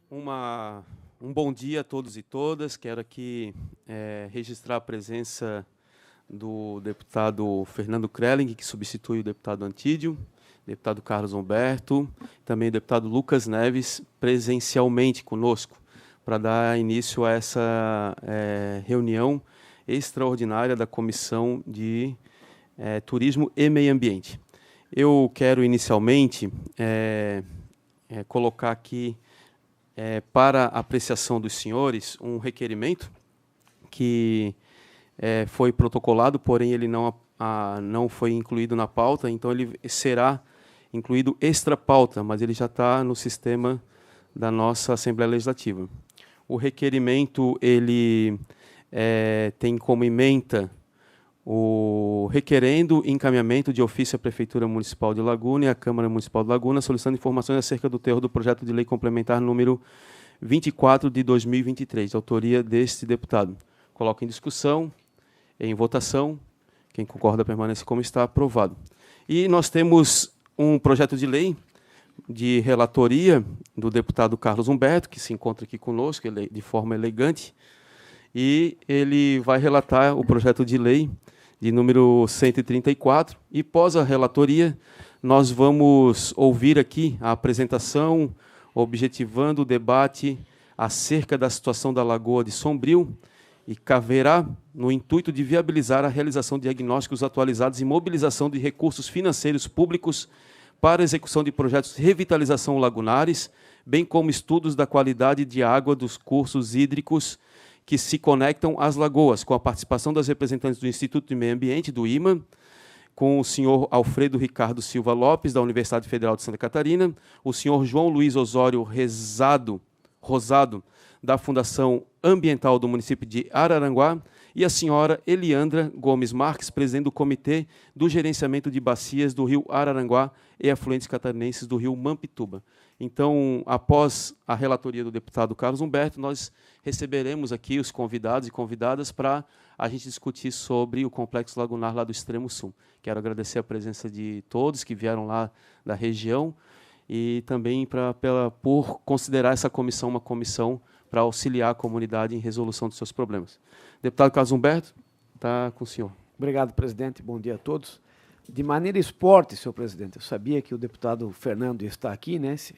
Um bom dia a todos e todas. Quero aqui registrar a presença do deputado Fernando Krelling, que substitui o deputado Antídio, deputado Carlos Humberto, também o deputado Lucas Neves, presencialmente conosco, para dar início a essa reunião extraordinária da Comissão de Turismo e Meio Ambiente. Eu quero, inicialmente, colocar aqui, para apreciação dos senhores, um requerimento que foi protocolado, porém ele não foi incluído na pauta, então ele será incluído extra pauta, mas ele já está no sistema da nossa Assembleia Legislativa. O requerimento ele tem como ementa o requerendo encaminhamento de ofício à Prefeitura Municipal de Laguna e à Câmara Municipal de Laguna, solicitando informações acerca do teor do projeto de lei complementar número 24 de 2023, de autoria deste deputado. Coloco em discussão, em votação. Quem concorda permanece como está, aprovado. E nós temos um projeto de lei de relatoria do deputado Carlos Humberto, que se encontra aqui conosco de forma elegante, e ele vai relatar o projeto de lei de número 134, e pós a relatoria, nós vamos ouvir aqui a apresentação, objetivando o debate acerca da situação da Lagoa de Sombrio, e caberá no intuito de viabilizar a realização de diagnósticos atualizados e mobilização de recursos financeiros públicos para a execução de projetos de revitalização lagunares, bem como estudos da qualidade de água dos cursos hídricos que se conectam às lagoas, com a participação das representantes do Instituto de Meio Ambiente, do IMA, com o senhor Alfredo Ricardo Silva Lopes, da Universidade Federal de Santa Catarina, o senhor João Luiz Osório Rosado, da Fundação Ambiental do município de Araranguá, e a senhora Eliandra Gomes Marques, presidente do Comitê do Gerenciamento de Bacias do Rio Araranguá e afluentes catarinenses do Rio Mampituba. Então, após a relatoria do deputado Carlos Humberto, nós receberemos aqui os convidados e convidadas para a gente discutir sobre o Complexo Lagunar lá do Extremo Sul. Quero agradecer a presença de todos que vieram lá da região e também por considerar essa comissão uma comissão para auxiliar a comunidade em resolução dos seus problemas. Deputado Carlos Humberto, está com o senhor. Obrigado, presidente. Bom dia a todos. De maneira esporte, senhor presidente, eu sabia que o deputado Fernando está aqui, né, esse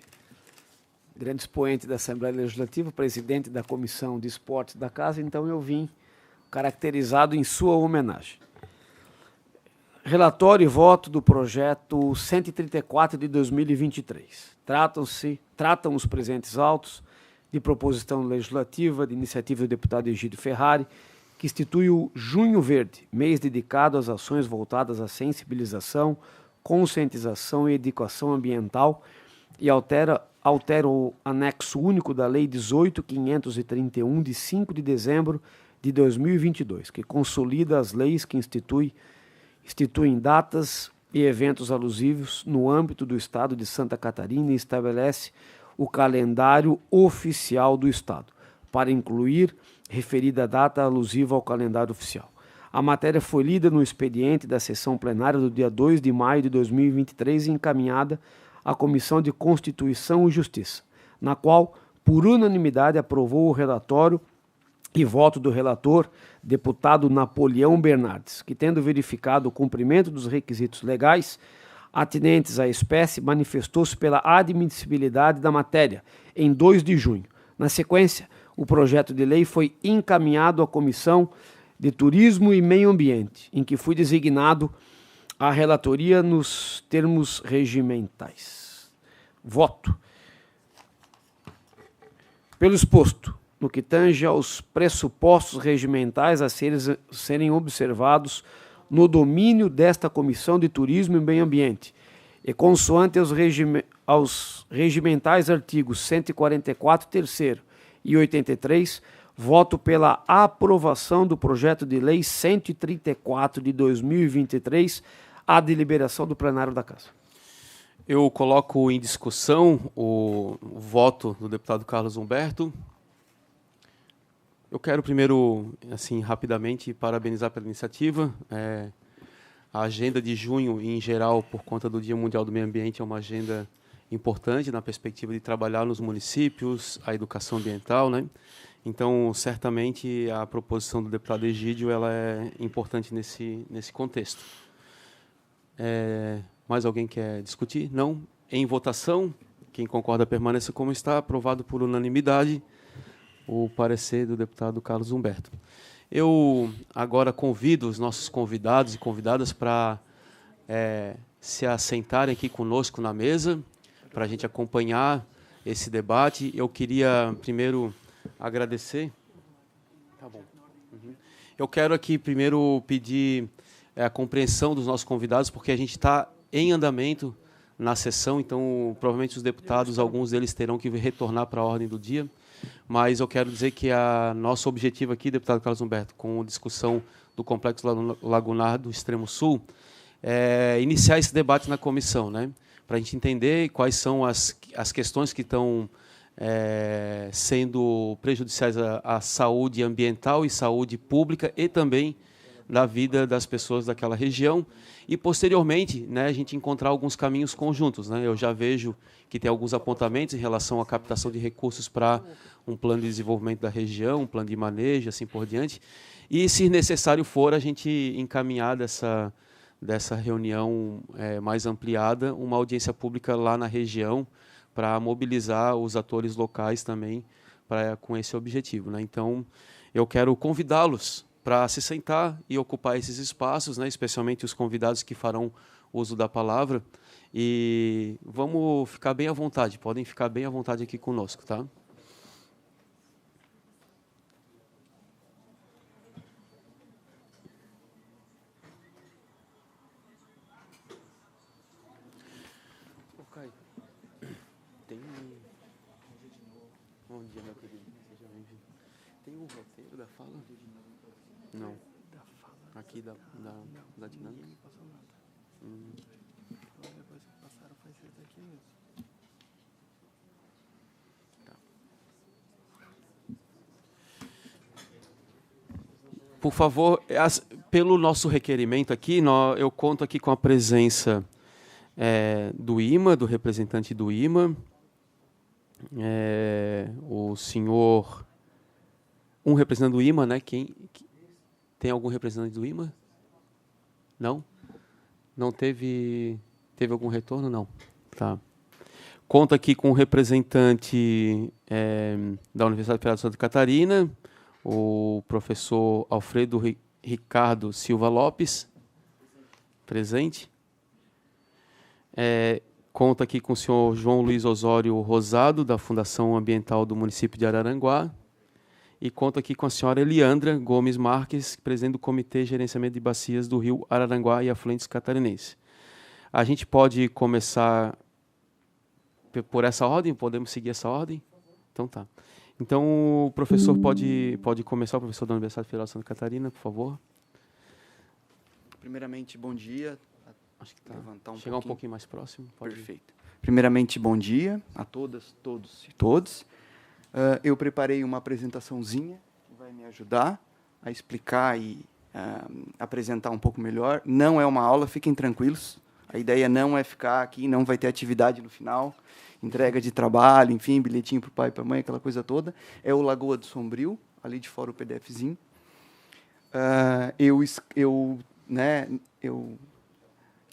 grande expoente da Assembleia Legislativa, presidente da Comissão de Esportes da Casa, então eu vim caracterizado em sua homenagem. Relatório e voto do projeto 134 de 2023. Tratam os presentes autos de proposição legislativa de iniciativa do deputado Egídio Ferrari, que institui o Junho Verde, mês dedicado às ações voltadas à sensibilização, conscientização e educação ambiental, e altera o anexo único da Lei 18.531, de 5 de dezembro de 2022, que consolida as leis que instituem datas e eventos alusivos no âmbito do Estado de Santa Catarina e estabelece o calendário oficial do Estado, para incluir referida data alusiva ao calendário oficial. A matéria foi lida no expediente da sessão plenária do dia 2 de maio de 2023 e encaminhada à Comissão de Constituição e Justiça, na qual, por unanimidade, aprovou o relatório e voto do relator, deputado Napoleão Bernardes, que, tendo verificado o cumprimento dos requisitos legais atinentes à espécie, manifestou-se pela admissibilidade da matéria em 2 de junho. Na sequência, o projeto de lei foi encaminhado à Comissão de Turismo e Meio Ambiente, em que fui designado a relatoria nos termos regimentais. Voto. Pelo exposto, no que tange aos pressupostos regimentais a serem observados no domínio desta Comissão de Turismo e Meio Ambiente, e consoante aos regimentais artigos 144, terceiro e 83, voto pela aprovação do projeto de lei 134 de 2023, à deliberação do plenário da Casa. Eu coloco em discussão o voto do deputado Carlos Humberto. Eu quero primeiro, assim, rapidamente, parabenizar pela iniciativa. A agenda de junho, em geral, por conta do Dia Mundial do Meio Ambiente, é uma agenda importante na perspectiva de trabalhar nos municípios, a educação ambiental, né? Então, certamente, a proposição do deputado Egídio ela é importante nesse contexto. Mais alguém quer discutir? Não? Em votação, quem concorda permaneça como está, aprovado por unanimidade o parecer do deputado Carlos Humberto. Eu agora convido os nossos convidados e convidadas para se assentarem aqui conosco na mesa, para a gente acompanhar esse debate. Eu queria primeiro agradecer. Tá bom. Eu quero aqui primeiro pedir a compreensão dos nossos convidados, porque a gente está em andamento na sessão, então provavelmente os deputados, alguns deles terão que retornar para a ordem do dia, mas eu quero dizer que nosso objetivo aqui, deputado Carlos Humberto, com a discussão do Complexo Lagunar do Extremo Sul, é iniciar esse debate na comissão, né, para a gente entender quais são as questões que estão sendo prejudiciais à saúde ambiental e saúde pública e também da vida das pessoas daquela região e, posteriormente, né, a gente encontrar alguns caminhos conjuntos, né? Eu já vejo que tem alguns apontamentos em relação à captação de recursos para um plano de desenvolvimento da região, um plano de manejo, assim por diante. E, se necessário for, a gente encaminhar dessa reunião mais ampliada, uma audiência pública lá na região para mobilizar os atores locais também com esse objetivo, né? Então, eu quero convidá-los para se sentar e ocupar esses espaços, né, especialmente os convidados que farão uso da palavra. E vamos ficar bem à vontade, podem ficar bem à vontade aqui conosco, tá? Bom dia, meu querido. Seja bem-vindo. Tem um roteiro da fala? Não. Da fala. Aqui da dinâmica? Ninguém me passou nada. Depois que passaram, faz isso aqui mesmo. Tá. Por favor, pelo nosso requerimento aqui, eu conto aqui com a presença do IMA, do representante do IMA, o senhor... Um representante do IMA, né? Tem algum representante do IMA? Não? Não teve algum retorno? Não. Tá. Conta aqui com o representante da Universidade Federal de Santa Catarina, o professor Alfredo Ricardo Silva Lopes, presente. Conta aqui com o senhor João Luiz Osório Rosado, da Fundação Ambiental do município de Araranguá. E conto aqui com a senhora Eliandra Gomes Marques, presidente do Comitê de Gerenciamento de Bacias do Rio Araranguá e Afluentes Catarinense. A gente pode começar por essa ordem? Podemos seguir essa ordem? Então tá. Então o professor pode começar, o professor da Universidade Federal de Santa Catarina, por favor. Primeiramente, bom dia. Acho que tá. Levantar Chegar um pouquinho mais próximo. Perfeito. Primeiramente, bom dia a todas, todos e todos. Eu preparei uma apresentaçãozinha que vai me ajudar a explicar e apresentar um pouco melhor. Não é uma aula, fiquem tranquilos. A ideia não é ficar aqui, não vai ter atividade no final, entrega de trabalho, enfim, bilhetinho para o pai e para a mãe, aquela coisa toda. É o Lagoa do Sombrio, ali de fora o PDFzinho. Eu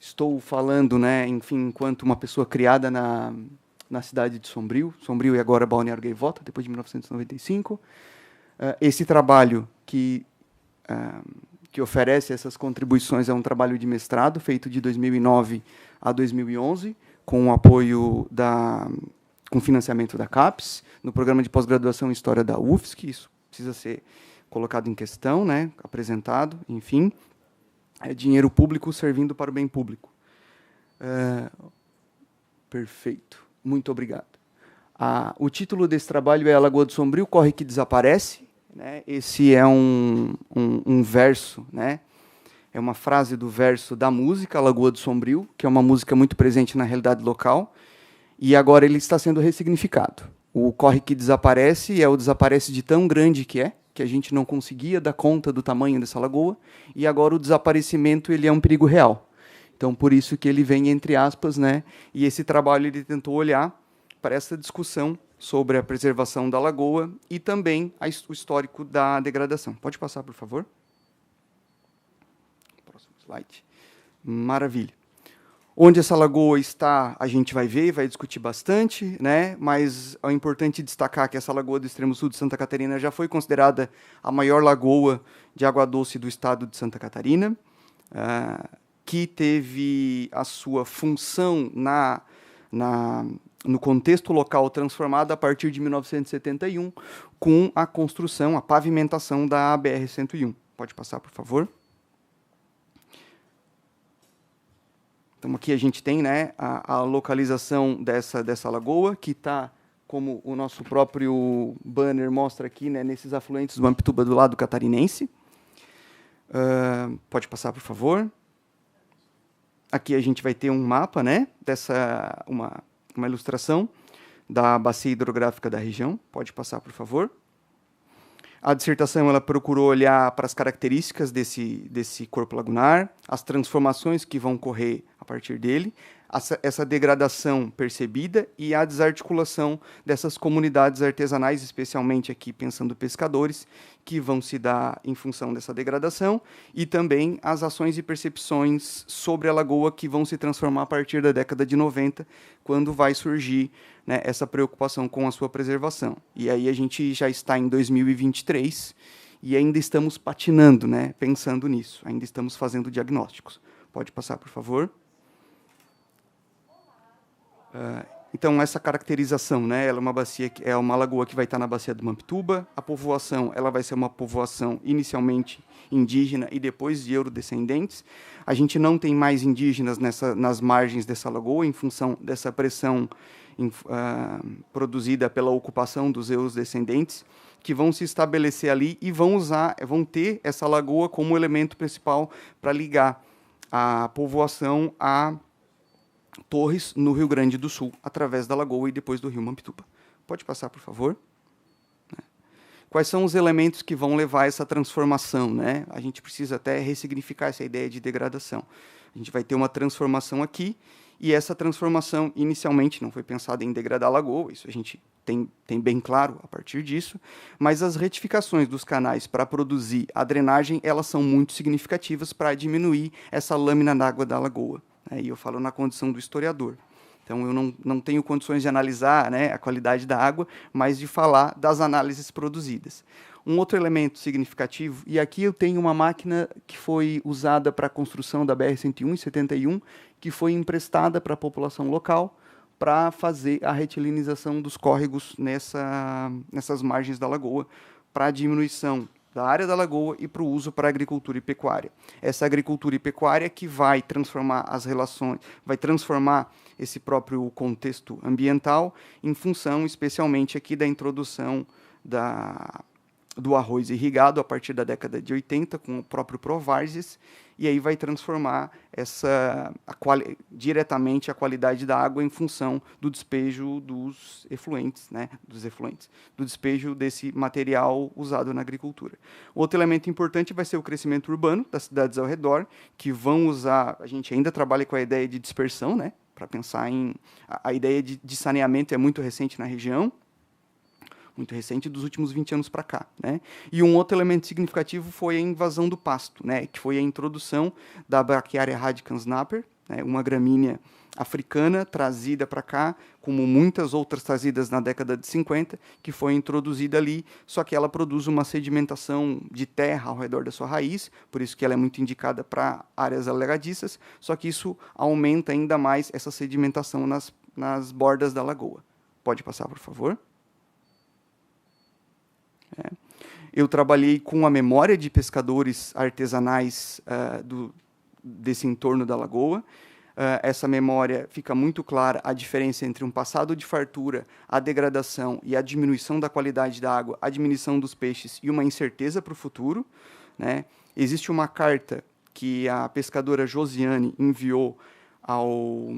estou falando, né, enfim, enquanto uma pessoa criada na cidade de Sombrio e agora Balneário Gaivota, depois de 1995. Esse trabalho que oferece essas contribuições é um trabalho de mestrado, feito de 2009 a 2011, com o apoio com financiamento da CAPES, no programa de pós-graduação em História da UFSC. Isso precisa ser colocado em questão, né, apresentado, enfim. É dinheiro público servindo para o bem público. Perfeito. Muito obrigado. O título desse trabalho é A Lagoa do Sombrio, corre que desaparece. Né? Esse é um verso, né? É uma frase do verso da música A Lagoa do Sombrio, que é uma música muito presente na realidade local, e agora ele está sendo ressignificado. O corre que desaparece é o desaparece de tão grande que a gente não conseguia dar conta do tamanho dessa lagoa, e agora o desaparecimento ele é um perigo real. Então, por isso que ele vem entre aspas, né? E esse trabalho ele tentou olhar para essa discussão sobre a preservação da lagoa e também o histórico da degradação. Pode passar, por favor? Próximo slide. Maravilha. Onde essa lagoa está, a gente vai ver, vai discutir bastante, né? Mas é importante destacar que essa lagoa do extremo sul de Santa Catarina já foi considerada a maior lagoa de água doce do estado de Santa Catarina, que teve a sua função no contexto local transformada a partir de 1971, com a construção, a pavimentação da BR-101. Pode passar, por favor. Então, aqui a gente tem, né, a localização dessa lagoa, que está, como o nosso próprio banner mostra aqui, né, nesses afluentes do Mampituba do lado catarinense. Pode passar, por favor. Aqui a gente vai ter um mapa, né, uma ilustração da bacia hidrográfica da região. Pode passar, por favor. A dissertação ela procurou olhar para as características desse corpo lagunar, as transformações que vão ocorrer a partir dele, essa degradação percebida e a desarticulação dessas comunidades artesanais, especialmente aqui pensando pescadores, que vão se dar em função dessa degradação, e também as ações e percepções sobre a lagoa que vão se transformar a partir da década de 90, quando vai surgir, né, essa preocupação com a sua preservação. E aí a gente já está em 2023 e ainda estamos patinando, né, pensando nisso, ainda estamos fazendo diagnósticos. Pode passar, por favor. Então, essa caracterização, né, ela é uma lagoa que vai estar na bacia do Mampituba. A povoação ela vai ser uma povoação inicialmente indígena e depois de eurodescendentes. A gente não tem mais indígenas nas margens dessa lagoa, em função dessa pressão produzida pela ocupação dos eurodescendentes, que vão se estabelecer ali e vão ter essa lagoa como elemento principal para ligar a povoação a Torres, no Rio Grande do Sul, através da lagoa e depois do rio Mampituba. Pode passar, por favor. Quais são os elementos que vão levar a essa transformação, né? A gente precisa até ressignificar essa ideia de degradação. A gente vai ter uma transformação aqui, e essa transformação, inicialmente, não foi pensada em degradar a lagoa, isso a gente tem bem claro a partir disso, mas as retificações dos canais para produzir a drenagem, elas são muito significativas para diminuir essa lâmina d'água da lagoa. E eu falo na condição do historiador. Então, eu não tenho condições de analisar, né, a qualidade da água, mas de falar das análises produzidas. Um outro elemento significativo, e aqui eu tenho uma máquina que foi usada para a construção da BR-101 em 71, que foi emprestada para a população local para fazer a retilinização dos córregos nessas margens da lagoa, para a diminuição da área da lagoa e para o uso para a agricultura e pecuária. Essa agricultura e pecuária que vai transformar as relações, vai transformar esse próprio contexto ambiental em função, especialmente aqui, da introdução do arroz irrigado a partir da década de 80, com o próprio Provarges, e aí vai transformar diretamente a qualidade da água em função do despejo dos efluentes, né, do despejo desse material usado na agricultura. Outro elemento importante vai ser o crescimento urbano das cidades ao redor, que vão usar, a gente ainda trabalha com a ideia de dispersão, né, para pensar em... A ideia de saneamento é muito recente na região, muito recente, dos últimos 20 anos para cá, né? E um outro elemento significativo foi a invasão do pasto, né? Que foi a introdução da Brachiaria radicans naper, né? Uma gramínea africana trazida para cá, como muitas outras trazidas na década de 50, que foi introduzida ali, só que ela produz uma sedimentação de terra ao redor da sua raiz, por isso que ela é muito indicada para áreas alagadiças, só que isso aumenta ainda mais essa sedimentação nas bordas da lagoa. Pode passar, por favor. Eu trabalhei com a memória de pescadores artesanais desse entorno da lagoa. Essa memória fica muito clara a diferença entre um passado de fartura, a degradação e a diminuição da qualidade da água, a diminuição dos peixes e uma incerteza para o futuro, né? Existe uma carta que a pescadora Josiane enviou ao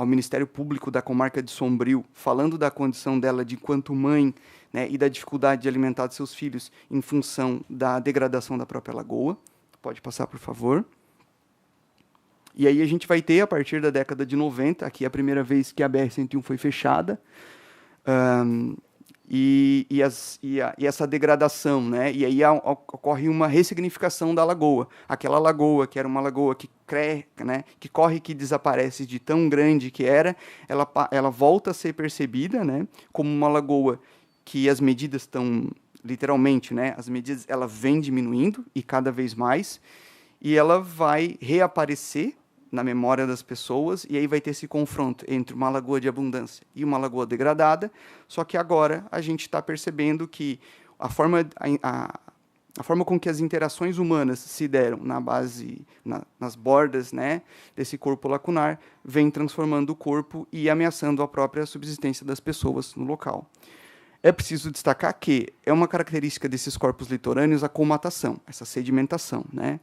Ministério Público da Comarca de Sombrio, falando da condição dela de enquanto mãe, né, e da dificuldade de alimentar seus filhos em função da degradação da própria lagoa. Pode passar, por favor. E aí a gente vai ter, a partir da década de 90, aqui é a primeira vez que a BR-101 foi fechada, e essa degradação, né? E aí ocorre uma ressignificação da lagoa. Aquela lagoa, que era uma lagoa que né? Que corre, que desaparece de tão grande que era, ela volta a ser percebida, né? Como uma lagoa que as medidas estão, literalmente, né? As medidas, ela vem diminuindo, e cada vez mais, e ela vai reaparecer na memória das pessoas, e aí vai ter esse confronto entre uma lagoa de abundância e uma lagoa degradada, só que agora a gente está percebendo que a forma com que as interações humanas se deram nas bordas, né, desse corpo lacunar, vem transformando o corpo e ameaçando a própria subsistência das pessoas no local. É preciso destacar que é uma característica desses corpos litorâneos a colmatação, essa sedimentação, né?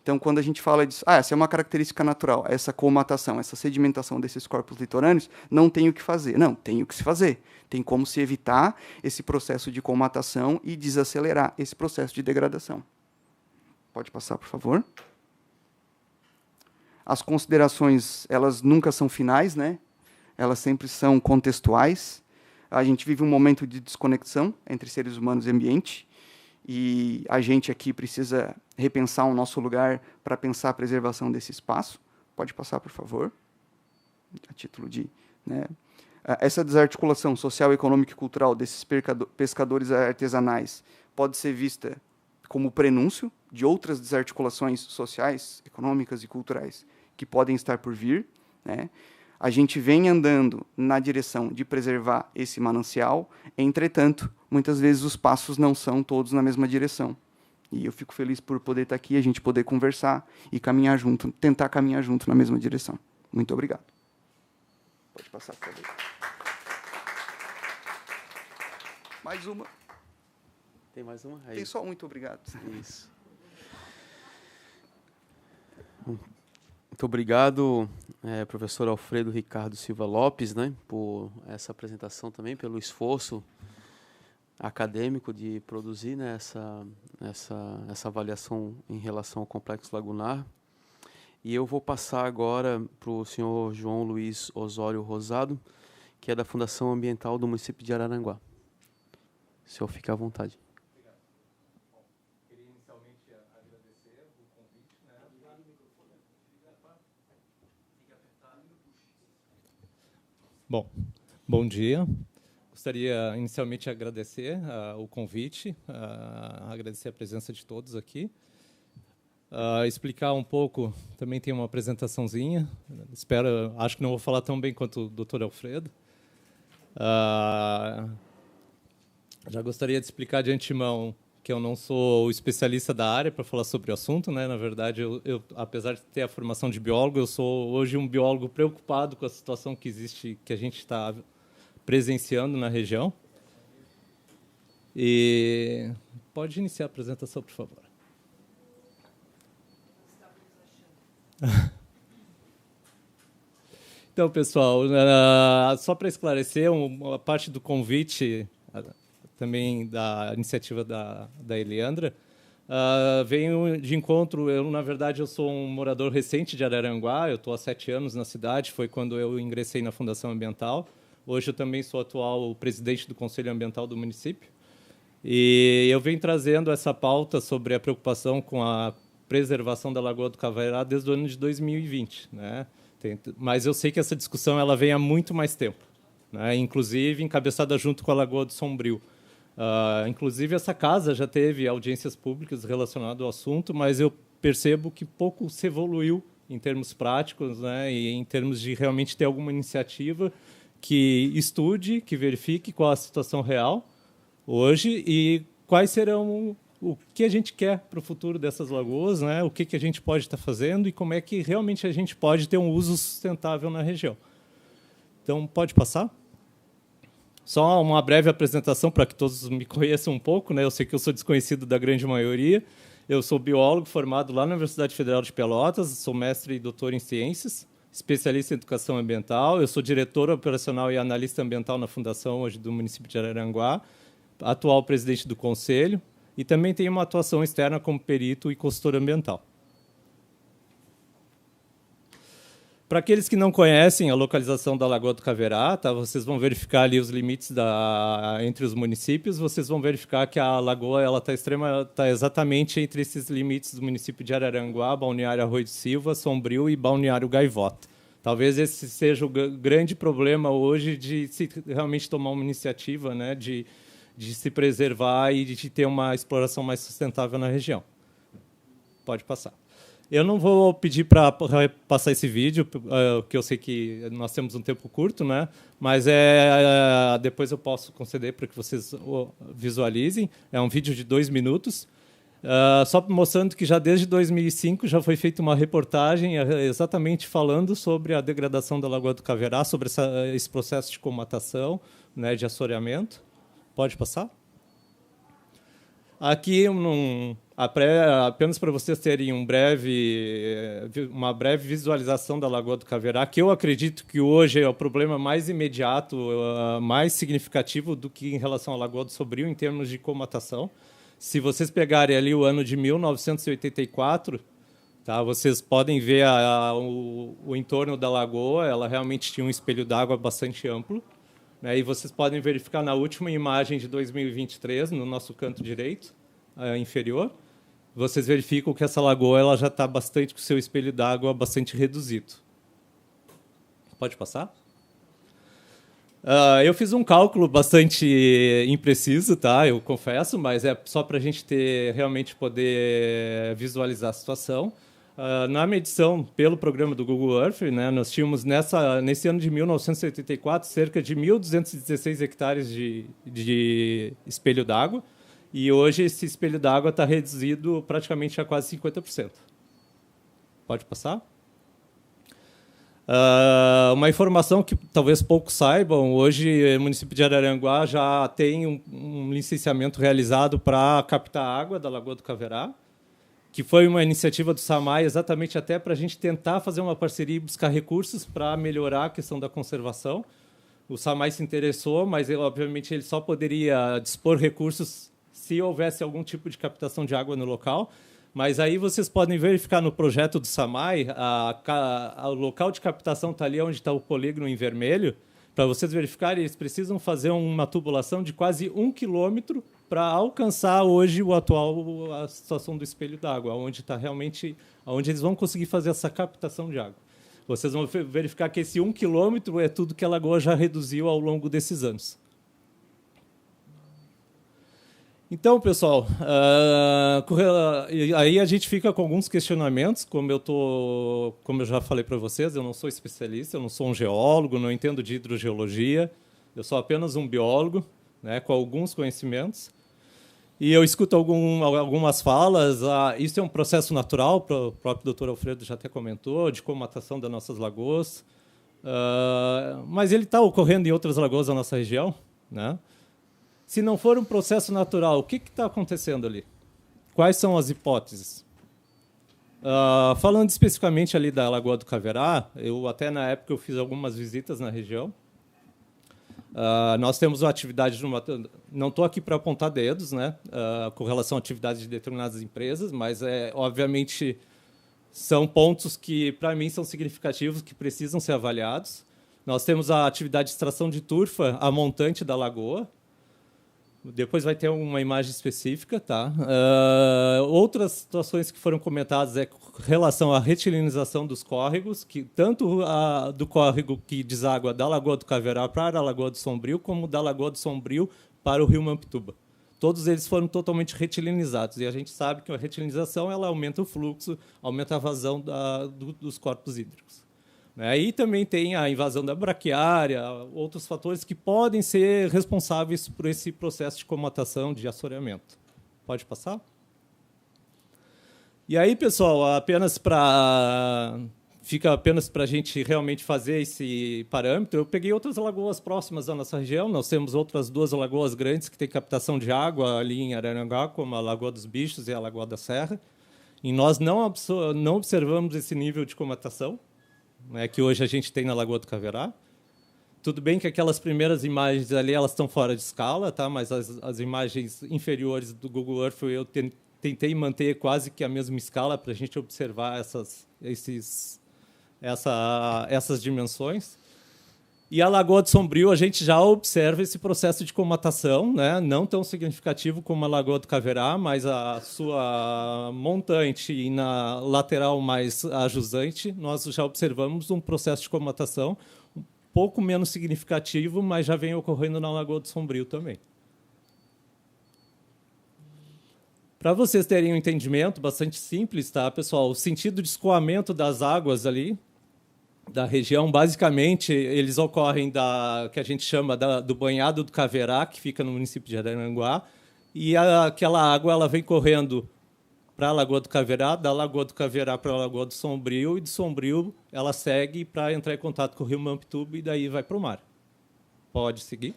Então, quando a gente fala disso, essa é uma característica natural, essa colmatação, essa sedimentação desses corpos litorâneos, não tem o que fazer. Não, tem o que se fazer. Tem como se evitar esse processo de colmatação e desacelerar esse processo de degradação. Pode passar, por favor. As considerações, elas nunca são finais, né? Elas sempre são contextuais. A gente vive um momento de desconexão entre seres humanos e ambiente, e a gente aqui precisa repensar o nosso lugar para pensar a preservação desse espaço. Pode passar, por favor. A título de... né, essa desarticulação social, econômica e cultural desses pescadores artesanais pode ser vista como prenúncio de outras desarticulações sociais, econômicas e culturais que podem estar por vir, né? A gente vem andando na direção de preservar esse manancial, entretanto, muitas vezes os passos não são todos na mesma direção. E eu fico feliz por poder estar aqui, a gente poder conversar e caminhar junto, tentar caminhar junto na mesma direção. Muito obrigado. Pode passar, por favor. Mais uma. Tem mais uma? Aí. Tem só muito obrigado. Isso. Muito obrigado, professor Alfredo Ricardo Silva Lopes, né, por essa apresentação também, pelo esforço acadêmico de produzir, né, essa avaliação em relação ao Complexo Lagunar. E eu vou passar agora para o senhor João Luiz Osório Rosado, que é da Fundação Ambiental do município de Araranguá. O senhor fica à vontade. Bom dia. Gostaria inicialmente de agradecer o convite, agradecer a presença de todos aqui. Explicar um pouco, também tem uma apresentaçãozinha, acho que não vou falar tão bem quanto o Dr. Alfredo. Já gostaria de explicar de antemão que eu não sou o especialista da área para falar sobre o assunto, né? Na verdade, eu, apesar de ter a formação de biólogo, eu sou hoje um biólogo preocupado com a situação que existe, que a gente está presenciando na região. E pode iniciar a apresentação, por favor. Então, pessoal, só para esclarecer, a parte do convite também da iniciativa da Eliandra, venho de encontro, na verdade, eu sou um morador recente de Araranguá, eu estou há 7 anos na cidade, foi quando eu ingressei na Fundação Ambiental. Hoje eu também sou atual presidente do Conselho Ambiental do município. E eu venho trazendo essa pauta sobre a preocupação com a preservação da Lagoa do Cavairá desde o ano de 2020, né? Mas eu sei que essa discussão ela vem há muito mais tempo, né? Inclusive encabeçada junto com a Lagoa do Sombrio. Inclusive, essa casa já teve audiências públicas relacionadas ao assunto, mas eu percebo que pouco se evoluiu em termos práticos, né, e em termos de realmente ter alguma iniciativa que estude, que verifique qual a situação real hoje e quais serão o que a gente quer para o futuro dessas lagoas, né, o que a gente pode estar fazendo e como é que realmente a gente pode ter um uso sustentável na região. Então, pode passar? Só uma breve apresentação para que todos me conheçam um pouco, né? Eu sei que eu sou desconhecido da grande maioria. Eu sou biólogo formado lá na Universidade Federal de Pelotas, sou mestre e doutor em ciências, especialista em educação ambiental. Eu sou diretor operacional e analista ambiental na Fundação hoje do município de Araranguá, atual presidente do conselho e também tenho uma atuação externa como perito e consultor ambiental. Para aqueles que não conhecem a localização da Lagoa do Caverá, tá? Vocês vão verificar ali os limites entre os municípios, vocês vão verificar que a lagoa está exatamente entre esses limites do município de Araranguá, Balneário Arroio de Silva, Sombrio e Balneário Gaivota. Talvez esse seja o grande problema hoje de se realmente tomar uma iniciativa, né, de se preservar e de ter uma exploração mais sustentável na região. Pode passar. Eu não vou pedir para passar esse vídeo, porque eu sei que nós temos um tempo curto, né? Mas depois eu posso conceder para que vocês visualizem. É um vídeo de 2 minutos, só mostrando que já desde 2005 já foi feita uma reportagem exatamente falando sobre a degradação da Lagoa do Caverá, sobre esse processo de comatação, né, de assoreamento. Pode passar? Aqui, apenas para vocês terem uma breve visualização da Lagoa do Caverá, que eu acredito que hoje é o problema mais imediato, mais significativo do que em relação à Lagoa do Sombrio, em termos de comatação. Se vocês pegarem ali o ano de 1984, tá, vocês podem ver o entorno da lagoa, ela realmente tinha um espelho d'água bastante amplo. E vocês podem verificar na última imagem de 2023, no nosso canto direito inferior, vocês verificam que essa lagoa ela já está bastante com o seu espelho d'água bastante reduzido. Pode passar? Eu fiz um cálculo bastante impreciso, tá? Eu confesso, mas é só para a gente realmente poder visualizar a situação. Na medição pelo programa do Google Earth, né, nós tínhamos nesse ano de 1984 cerca de 1.216 hectares de espelho d'água, e hoje esse espelho d'água está reduzido praticamente a quase 50%. Pode passar? Uma informação que talvez poucos saibam, hoje o município de Araranguá já tem um licenciamento realizado para captar água da Lagoa do Caverá, que foi uma iniciativa do SAMAI exatamente até para a gente tentar fazer uma parceria e buscar recursos para melhorar a questão da conservação. O SAMAI se interessou, mas, obviamente, ele só poderia dispor recursos se houvesse algum tipo de captação de água no local. Mas aí vocês podem verificar no projeto do SAMAI, o local de captação está ali onde está o polígono em vermelho. Para vocês verificarem, eles precisam fazer uma tubulação de quase 1 quilômetro para alcançar hoje a situação do espelho d'água, onde eles vão conseguir fazer essa captação de água. Vocês vão verificar que esse 1 quilômetro é tudo que a lagoa já reduziu ao longo desses anos. Então, pessoal, aí a gente fica com alguns questionamentos, como eu já falei para vocês, eu não sou especialista, eu não sou um geólogo, não entendo de hidrogeologia, eu sou apenas um biólogo, né, com alguns conhecimentos. E eu escuto algumas falas, isso é um processo natural, o próprio Dr. Alfredo já até comentou, de comatação das nossas lagoas, mas ele está ocorrendo em outras lagoas da nossa região, né? Se não for um processo natural, o que está acontecendo ali? Quais são as hipóteses? Falando especificamente ali da Lagoa do Caverá, até na época eu fiz algumas visitas na região. Nós temos uma atividade, não estou aqui para apontar dedos, né, com relação à atividade de determinadas empresas, mas obviamente são pontos que para mim são significativos, que precisam ser avaliados. Nós temos a atividade de extração de turfa a montante da lagoa. Depois vai ter uma imagem específica, tá? Outras situações que foram comentadas com relação à retilinização dos córregos, que tanto do córrego que deságua da Lagoa do Caverá para a Lagoa do Sombrio, como da Lagoa do Sombrio para o Rio Mampituba. Todos eles foram totalmente retilinizados, e a gente sabe que a retilinização ela aumenta o fluxo, aumenta a vazão dos corpos hídricos. Aí também tem a invasão da braquiária, outros fatores que podem ser responsáveis por esse processo de comatação, de assoreamento. Pode passar? E aí, pessoal, fica apenas para a gente realmente fazer esse parâmetro. Eu peguei outras lagoas próximas da nossa região. Nós temos outras 2 lagoas grandes que têm captação de água ali em Araranguá, como a Lagoa dos Bichos e a Lagoa da Serra. E nós não observamos esse nível de comatação, né, que hoje a gente tem na Lagoa do Caverá. Tudo bem que aquelas primeiras imagens ali elas estão fora de escala, tá? Mas as imagens inferiores do Google Earth eu tentei manter quase que a mesma escala para a gente observar essas dimensões. E a Lagoa do Sombrio, a gente já observa esse processo de comatação, né? Não tão significativo como a Lagoa do Caverá, mas a sua montante e na lateral mais ajusante, nós já observamos um processo de comatação um pouco menos significativo, mas já vem ocorrendo na Lagoa do Sombrio também. Para vocês terem um entendimento bastante simples, tá, pessoal? O sentido de escoamento das águas ali da região, basicamente, eles ocorrem que a gente chama do banhado do Caverá, que fica no município de Araranguá, e aquela água ela vem correndo para a Lagoa do Caverá, da Lagoa do Caverá para a Lagoa do Sombrio, e do Sombrio ela segue para entrar em contato com o rio Mampituba e daí vai para o mar. Pode seguir.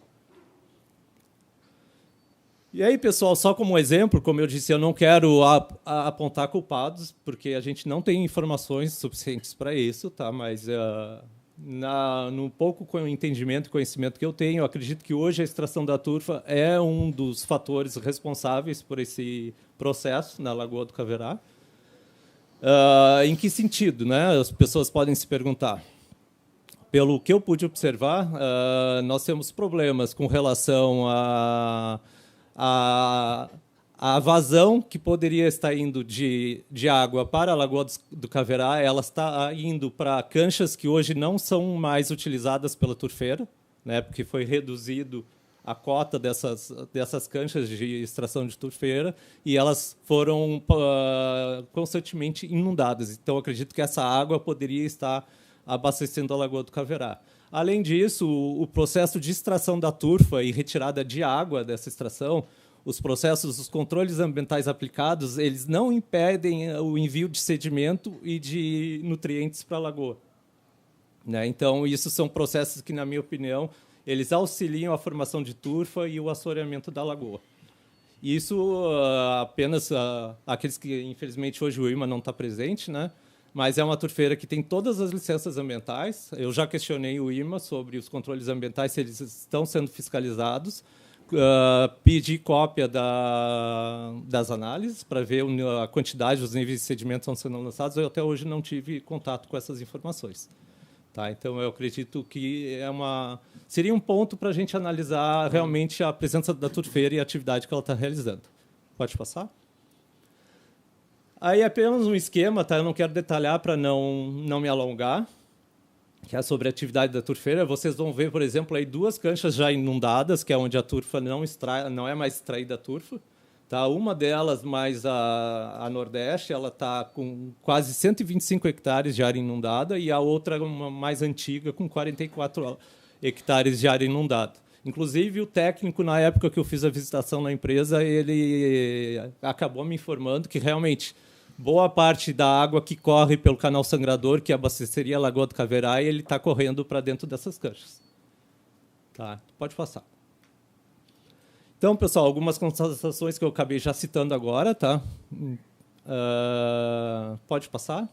E aí, pessoal, só como exemplo, como eu disse, eu não quero apontar culpados, porque a gente não tem informações suficientes para isso, tá? Mas no pouco entendimento e conhecimento que eu tenho, eu acredito que hoje a extração da turfa é um dos fatores responsáveis por esse processo na Lagoa do Caverá. Em que sentido, né? As pessoas podem se perguntar. Pelo que eu pude observar, nós temos problemas com relação a vazão que poderia estar indo de água para a Lagoa do Caverá, ela está indo para canchas que hoje não são mais utilizadas pela turfeira, né, porque foi reduzido a cota dessas canchas de extração de turfeira e elas foram constantemente inundadas. Então, acredito que essa água poderia estar abastecendo a Lagoa do Caverá. Além disso, o processo de extração da turfa e retirada de água dessa extração, os controles ambientais aplicados, eles não impedem o envio de sedimento e de nutrientes para a lagoa, né? Então, isso são processos que, na minha opinião, eles auxiliam a formação de turfa e o assoreamento da lagoa. Isso apenas aqueles que, infelizmente, hoje o IMA não está presente, né? Mas é uma turfeira que tem todas as licenças ambientais. Eu já questionei o IMA sobre os controles ambientais, se eles estão sendo fiscalizados. Pedi cópia das análises para ver a quantidade, os níveis de sedimentos estão sendo lançados. Eu até hoje não tive contato com essas informações. Tá? Então, eu acredito que seria um ponto para a gente analisar realmente a presença da turfeira e a atividade que ela está realizando. Pode passar? Aí é apenas um esquema, tá? Eu não quero detalhar para não me alongar, que é sobre a atividade da turfeira. Vocês vão ver, por exemplo, aí 2 canchas já inundadas, que é onde a turfa não é mais extraída a turfa. Tá? Uma delas, mais a nordeste, ela está com quase 125 hectares de área inundada, e a outra, uma mais antiga, com 44 hectares de área inundada. Inclusive, o técnico, na época que eu fiz a visitação na empresa, ele acabou me informando que, realmente, boa parte da água que corre pelo canal sangrador, que abasteceria a Lagoa do Caverá, ele está correndo para dentro dessas canchas. Tá, pode passar. Então, pessoal, algumas constatações que eu acabei já citando agora. Tá? Pode passar.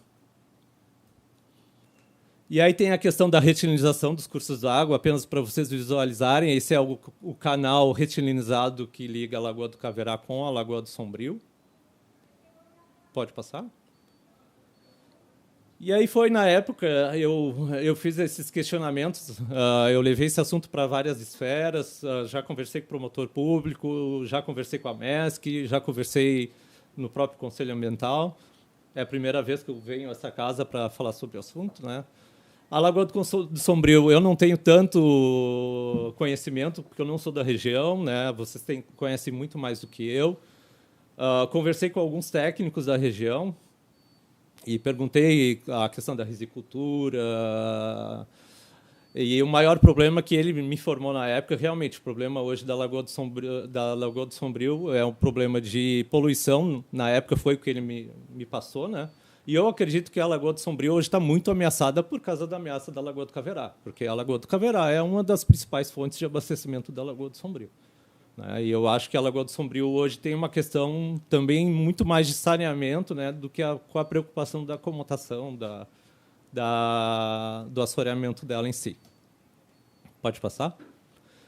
E aí tem a questão da retilinização dos cursos d'água, apenas para vocês visualizarem. Esse é o canal retilinizado que liga a Lagoa do Caverá com a Lagoa do Sombrio. Pode passar. E aí foi, na época, eu fiz esses questionamentos, eu levei esse assunto para várias esferas, já conversei com o promotor público, já conversei com a MESC, já conversei no próprio Conselho Ambiental. É a primeira vez que eu venho a essa casa para falar sobre o assunto, né? A Lagoa do Sombrio, eu não tenho tanto conhecimento, porque eu não sou da região, né? Vocês conhecem muito mais do que eu. Conversei com alguns técnicos da região e perguntei a questão da risicultura. E o maior problema que ele me informou na época, realmente, o problema hoje da Lagoa do Sombrio é um problema de poluição. Na época foi o que ele me passou, né? E eu acredito que a Lagoa do Sombrio hoje está muito ameaçada por causa da ameaça da Lagoa do Caverá, porque a Lagoa do Caverá é uma das principais fontes de abastecimento da Lagoa do Sombrio. E eu acho que a Lagoa do Sombrio hoje tem uma questão também muito mais de saneamento, né, do que com a preocupação da comutação, do assoreamento dela em si. Pode passar?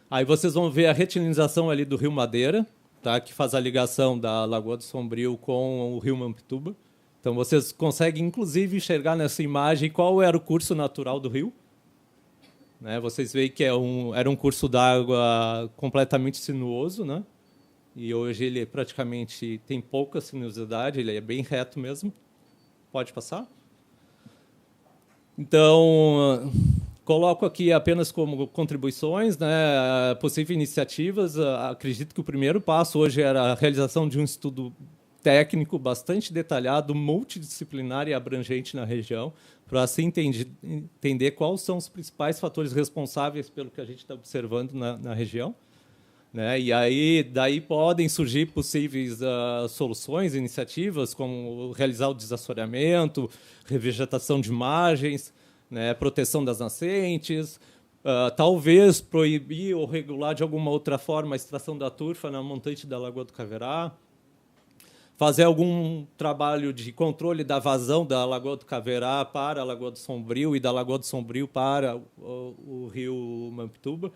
Aí vocês vão ver a retilinização ali do Rio Madeira, tá, que faz a ligação da Lagoa do Sombrio com o Rio Mampituba. Então, vocês conseguem, inclusive, enxergar nessa imagem qual era o curso natural do rio. Né? Vocês veem que era um curso d'água completamente sinuoso, né? E hoje ele praticamente tem pouca sinuosidade, ele é bem reto mesmo. Pode passar? Então, coloco aqui apenas como contribuições, né, possíveis iniciativas. Acredito que o primeiro passo hoje era a realização de um estudo técnico bastante detalhado, multidisciplinar e abrangente na região, para assim entender quais são os principais fatores responsáveis pelo que a gente está observando na região. Né? E aí, daí podem surgir possíveis soluções, iniciativas, como realizar o desassoreamento, revegetação de margens, né? Proteção das nascentes, talvez proibir ou regular de alguma outra forma a extração da turfa na montante da Lagoa do Caverá, fazer algum trabalho de controle da vazão da Lagoa do Caverá para a Lagoa do Sombrio e da Lagoa do Sombrio para o rio Mampituba.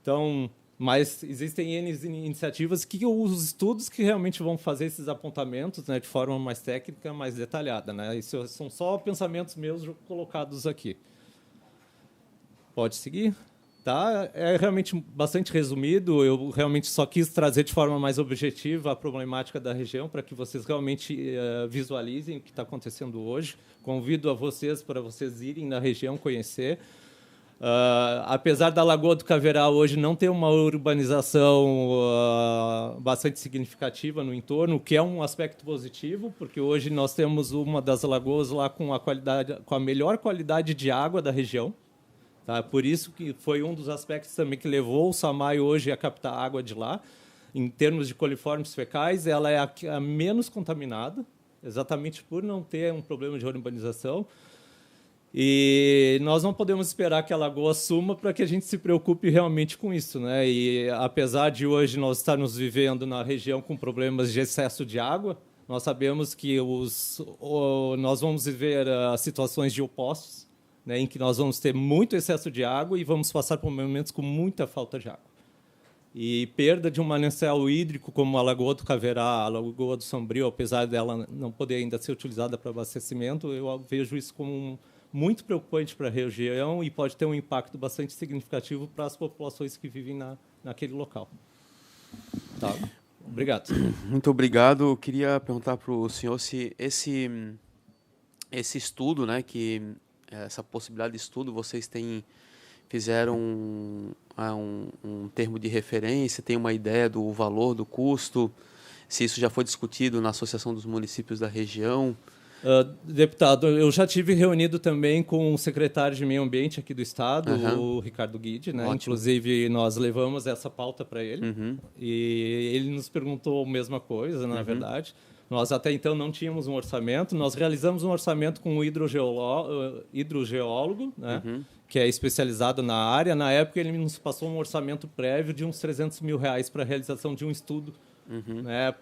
Então, mas existem N iniciativas que os estudos que realmente vão fazer esses apontamentos, né, de forma mais técnica, mais detalhada. Né? Isso são só pensamentos meus colocados aqui. Pode seguir? Tá? É realmente bastante resumido. Eu realmente só quis trazer de forma mais objetiva a problemática da região para que vocês realmente visualizem o que está acontecendo hoje. Convido a vocês para vocês irem na região conhecer. Apesar da Lagoa do Caverá hoje não ter uma urbanização bastante significativa no entorno, o que é um aspecto positivo, porque hoje nós temos uma das lagoas lá com a melhor qualidade de água da região. Tá? Por isso que foi um dos aspectos também que levou o SAMAI hoje a captar água de lá. Em termos de coliformes fecais, ela é a menos contaminada, exatamente por não ter um problema de urbanização. E nós não podemos esperar que a lagoa suma para que a gente se preocupe realmente com isso, né? E apesar de hoje nós estarmos vivendo na região com problemas de excesso de água, nós sabemos que nós vamos viver situações de opostos, né, em que nós vamos ter muito excesso de água e vamos passar por momentos com muita falta de água. E perda de um manancial hídrico como a Lagoa do Caverá, a Lagoa do Sombrio, apesar dela não poder ainda ser utilizada para abastecimento, eu vejo isso como muito preocupante para a região e pode ter um impacto bastante significativo para as populações que vivem naquele local. Tá. Obrigado. Muito obrigado. Eu queria perguntar para o senhor se esse estudo, né, essa possibilidade de estudo, vocês fizeram um termo de referência, tem uma ideia do valor, do custo, se isso já foi discutido na Associação dos Municípios da região? Deputado, eu já tive reunido também com o secretário de Meio Ambiente aqui do Estado, o Ricardo Guide, né? Inclusive, nós levamos essa pauta para ele e ele nos perguntou a mesma coisa, na verdade. Nós até então não tínhamos um orçamento, nós realizamos um orçamento com um hidrogeólogo, né? Que é especializado na área. Na época, ele nos passou um orçamento prévio de uns R$300 mil para a realização de um estudo, né?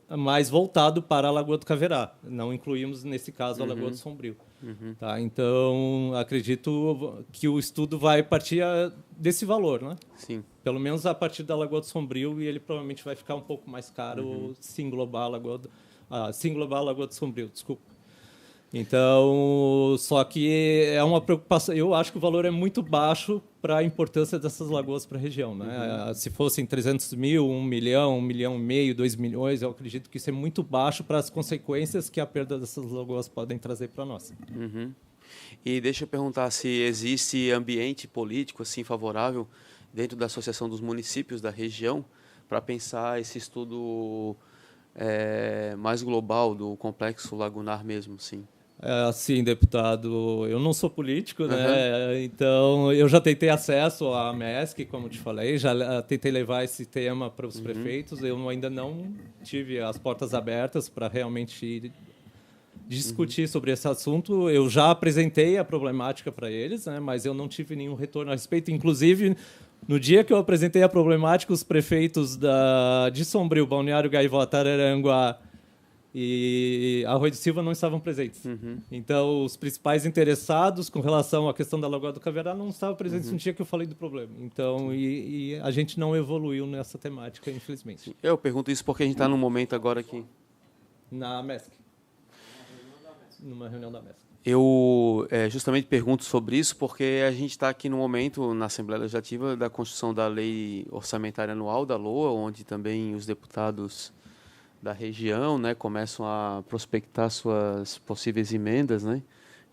Mais voltado para a Lagoa do Caverá. Não incluímos, nesse caso, a Lagoa do Sombrio. Tá? Então, acredito que o estudo vai partir desse valor, né? Sim. Pelo menos a partir da Lagoa do Sombrio, e ele provavelmente vai ficar um pouco mais caro se englobar a Lagoa do Sombrio, desculpa. Então, só que é uma preocupação. Eu acho que o valor é muito baixo para a importância dessas lagoas para a região, né? Se fossem 300 mil, 1 milhão, 1,5 milhão, 2 milhões, eu acredito que isso é muito baixo para as consequências que a perda dessas lagoas podem trazer para nós. E deixa eu perguntar se existe ambiente político assim favorável dentro da Associação dos Municípios da região para pensar esse estudo mais global do complexo lagunar mesmo, sim. Sim, deputado, eu não sou político, né? Então eu já tentei acesso à MESC, como te falei, já tentei levar esse tema para os prefeitos, eu ainda não tive as portas abertas para realmente discutir sobre esse assunto. Eu já apresentei a problemática para eles, né? Mas eu não tive nenhum retorno a respeito. Inclusive, no dia que eu apresentei a problemática, os prefeitos de Sombrio, Balneário Gaivota, Araranguá e Arroio de Silva não estavam presentes. Então, os principais interessados com relação à questão da Lagoa do Caverá não estavam presentes no dia que eu falei do problema. Então, e a gente não evoluiu nessa temática, infelizmente. Eu pergunto isso porque a gente está num momento agora que... Na MESC. numa reunião da mesa. Eu justamente pergunto sobre isso porque a gente está aqui no momento, na Assembleia Legislativa, da construção da Lei Orçamentária Anual da LOA, onde também os deputados da região, né, começam a prospectar suas possíveis emendas, né?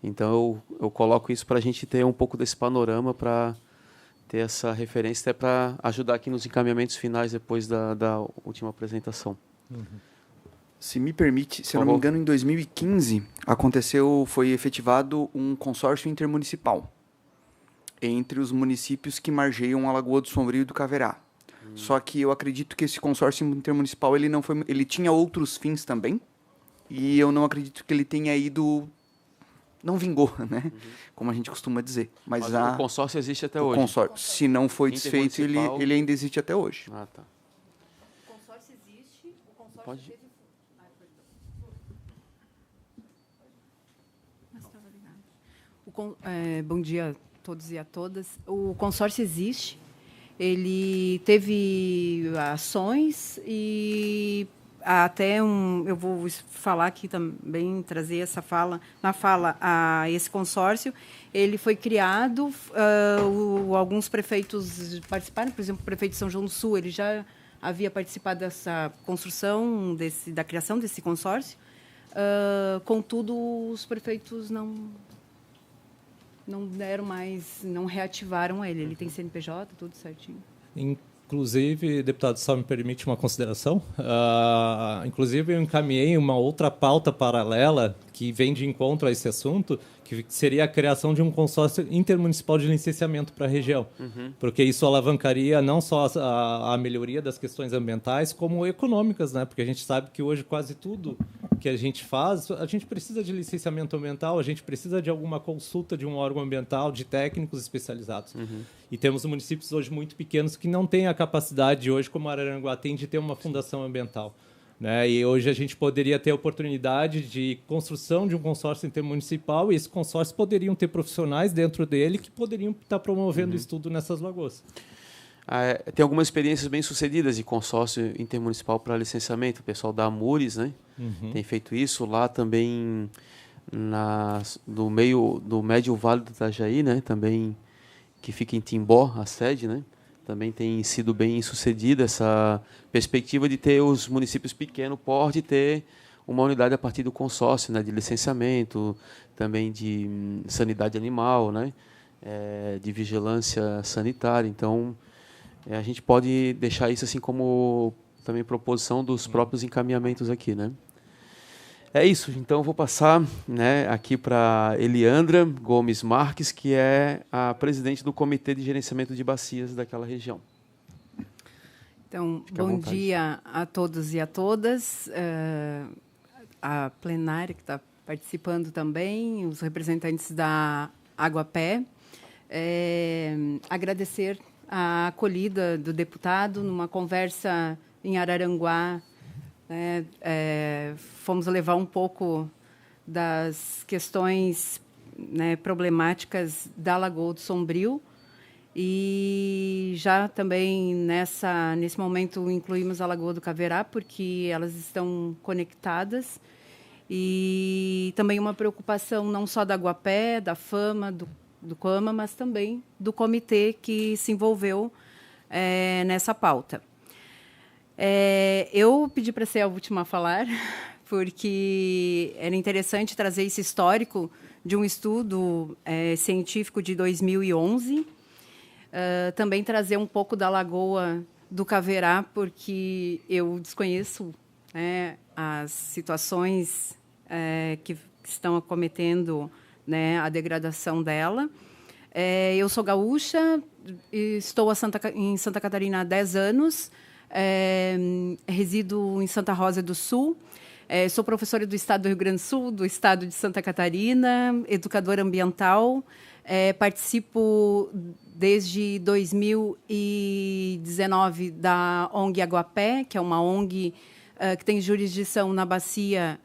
Então, eu coloco isso para a gente ter um pouco desse panorama, para ter essa referência, até para ajudar aqui nos encaminhamentos finais depois da última apresentação. Se me permite, se eu não me engano, em 2015 foi efetivado um consórcio intermunicipal entre os municípios que margeiam a Lagoa do Sombrio e do Caverá. Só que eu acredito que esse consórcio intermunicipal ele tinha outros fins também, e eu não acredito que ele tenha ido, não vingou, né? Como a gente costuma dizer. Mas o consórcio existe até hoje. Consórcio, se não foi desfeito, ele ainda existe até hoje. Ah, tá. O consórcio existe, o consórcio Pode. teve... bom dia a todos e a todas. O consórcio existe, ele teve ações e até eu vou falar aqui também, trazer essa fala, a esse consórcio, ele foi criado, alguns prefeitos participaram, por exemplo, o prefeito de São João do Sul, ele já havia participado dessa construção, da criação desse consórcio, contudo, os prefeitos não deram mais, não reativaram ele tem CNPJ, tudo certinho. Inclusive, deputado, só me permite uma consideração. Inclusive, eu encaminhei uma outra pauta paralela que vem de encontro a esse assunto, que seria a criação de um consórcio intermunicipal de licenciamento para a região, porque isso alavancaria não só a melhoria das questões ambientais, como econômicas, né? Porque a gente sabe que hoje quase tudo que a gente faz, a gente precisa de licenciamento ambiental, a gente precisa de alguma consulta de um órgão ambiental, de técnicos especializados. E temos municípios hoje muito pequenos que não têm a capacidade hoje, como Araranguá tem, de ter uma fundação ambiental. Né? E hoje a gente poderia ter a oportunidade de construção de um consórcio intermunicipal, e esse consórcio poderiam ter profissionais dentro dele que poderiam estar promovendo estudo nessas lagoas. Tem algumas experiências bem-sucedidas de consórcio intermunicipal para licenciamento. O pessoal da Amures, né, tem feito isso. Lá também, do Médio Vale do Itajaí, né, também, que fica em Timbó, a sede, né, também tem sido bem sucedida essa perspectiva de ter os municípios pequeno porte ter uma unidade a partir do consórcio, né, de licenciamento, também de sanidade animal, né, de vigilância sanitária. Então, a gente pode deixar isso assim como também proposição dos próprios encaminhamentos aqui, né? É isso. Então, eu vou passar, né, aqui para Eliandra Gomes Marques, que é a presidente do Comitê de Gerenciamento de Bacias daquela região. Então, bom dia a todos e a todas, a plenária que está participando também, os representantes da Aguapé. Agradecer a acolhida do deputado numa conversa em Araranguá. Fomos levar um pouco das questões, né, problemáticas da Lagoa do Sombrio, e já também nesse momento incluímos a Lagoa do Caverá, porque elas estão conectadas, e também uma preocupação não só da Aguapé, da FAMA, do COAMA, mas também do comitê que se envolveu nessa pauta. Eu pedi para ser a última a falar, porque era interessante trazer esse histórico de um estudo científico de 2011, também trazer um pouco da Lagoa do Caverá, porque eu desconheço, né, as situações que estão acometendo, né, a degradação dela. Eu sou gaúcha, estou em Santa Catarina há 10 anos, resido em Santa Rosa do Sul, sou professora do Estado do Rio Grande do Sul, do Estado de Santa Catarina, educadora ambiental, participo desde 2019 da ONG Aguapé, que é uma ONG que tem jurisdição na bacia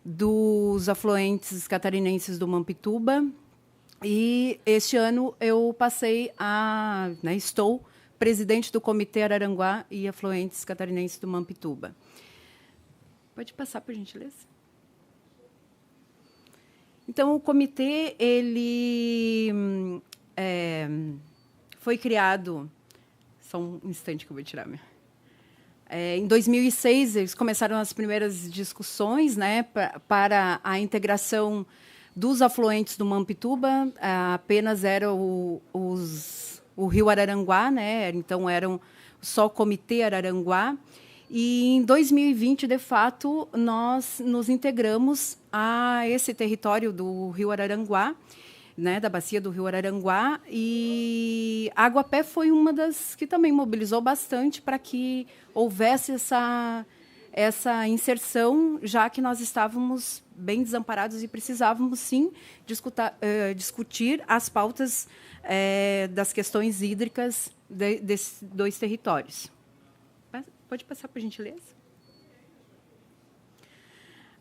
dos afluentes catarinenses do Mampituba. E este ano eu passei estou presidente do Comitê Araranguá e Afluentes Catarinenses do Mampituba. Pode passar, por gentileza? Então, o comitê ele foi criado... Só um instante que eu vou tirar minha... em 2006, eles começaram as primeiras discussões, né, para a integração dos afluentes do Mampituba. Apenas era o rio Araranguá, né, então eram só o Comitê Araranguá. E em 2020, de fato, nós nos integramos a esse território do rio Araranguá, né, da bacia do rio Araranguá, e a Aguapé foi uma das que também mobilizou bastante para que houvesse essa inserção, já que nós estávamos bem desamparados e precisávamos, sim, discutir as pautas das questões hídricas desses dois territórios. Pode passar, por gentileza?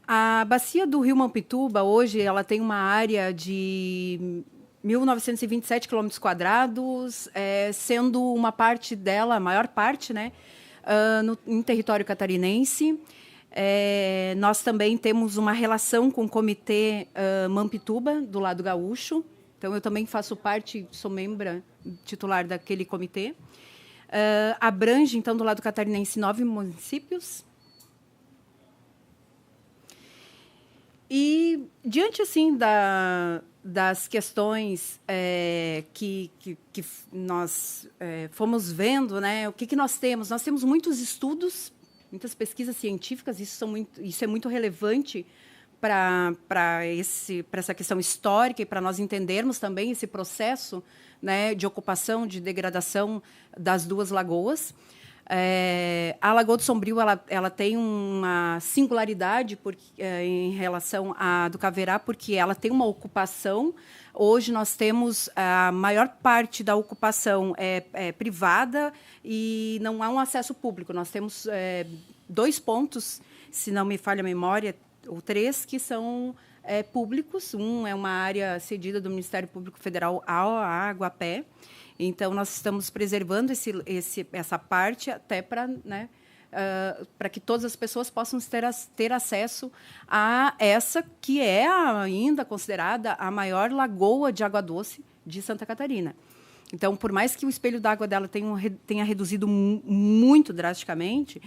A bacia do rio Mampituba, hoje, ela tem uma área de 1.927 km², sendo uma parte dela, a maior parte, né, em território catarinense. Nós também temos uma relação com o Comitê Mampituba, do lado gaúcho. Então, eu também faço parte, sou membro titular daquele comitê. Abrange, então, do lado catarinense, 9 municípios. E, diante, assim, das questões que nós fomos vendo, né, o que nós temos? Nós temos muitos estudos, muitas pesquisas científicas, isso é muito relevante para essa questão histórica e para nós entendermos também esse processo, né, de ocupação, de degradação das duas lagoas. A Lagoa do Sombrio ela tem uma singularidade em relação à do Caverá, porque ela tem uma ocupação. Hoje nós temos a maior parte da ocupação privada e não há um acesso público. Nós temos 2 pontos, se não me falha a memória, ou 3, que são públicos. Um é uma área cedida do Ministério Público Federal à Aguapé. Então, nós estamos preservando essa parte até para, né, para que todas as pessoas possam ter acesso a essa que é ainda considerada a maior lagoa de água doce de Santa Catarina. Então, por mais que o espelho d'água dela tenha reduzido muito drasticamente,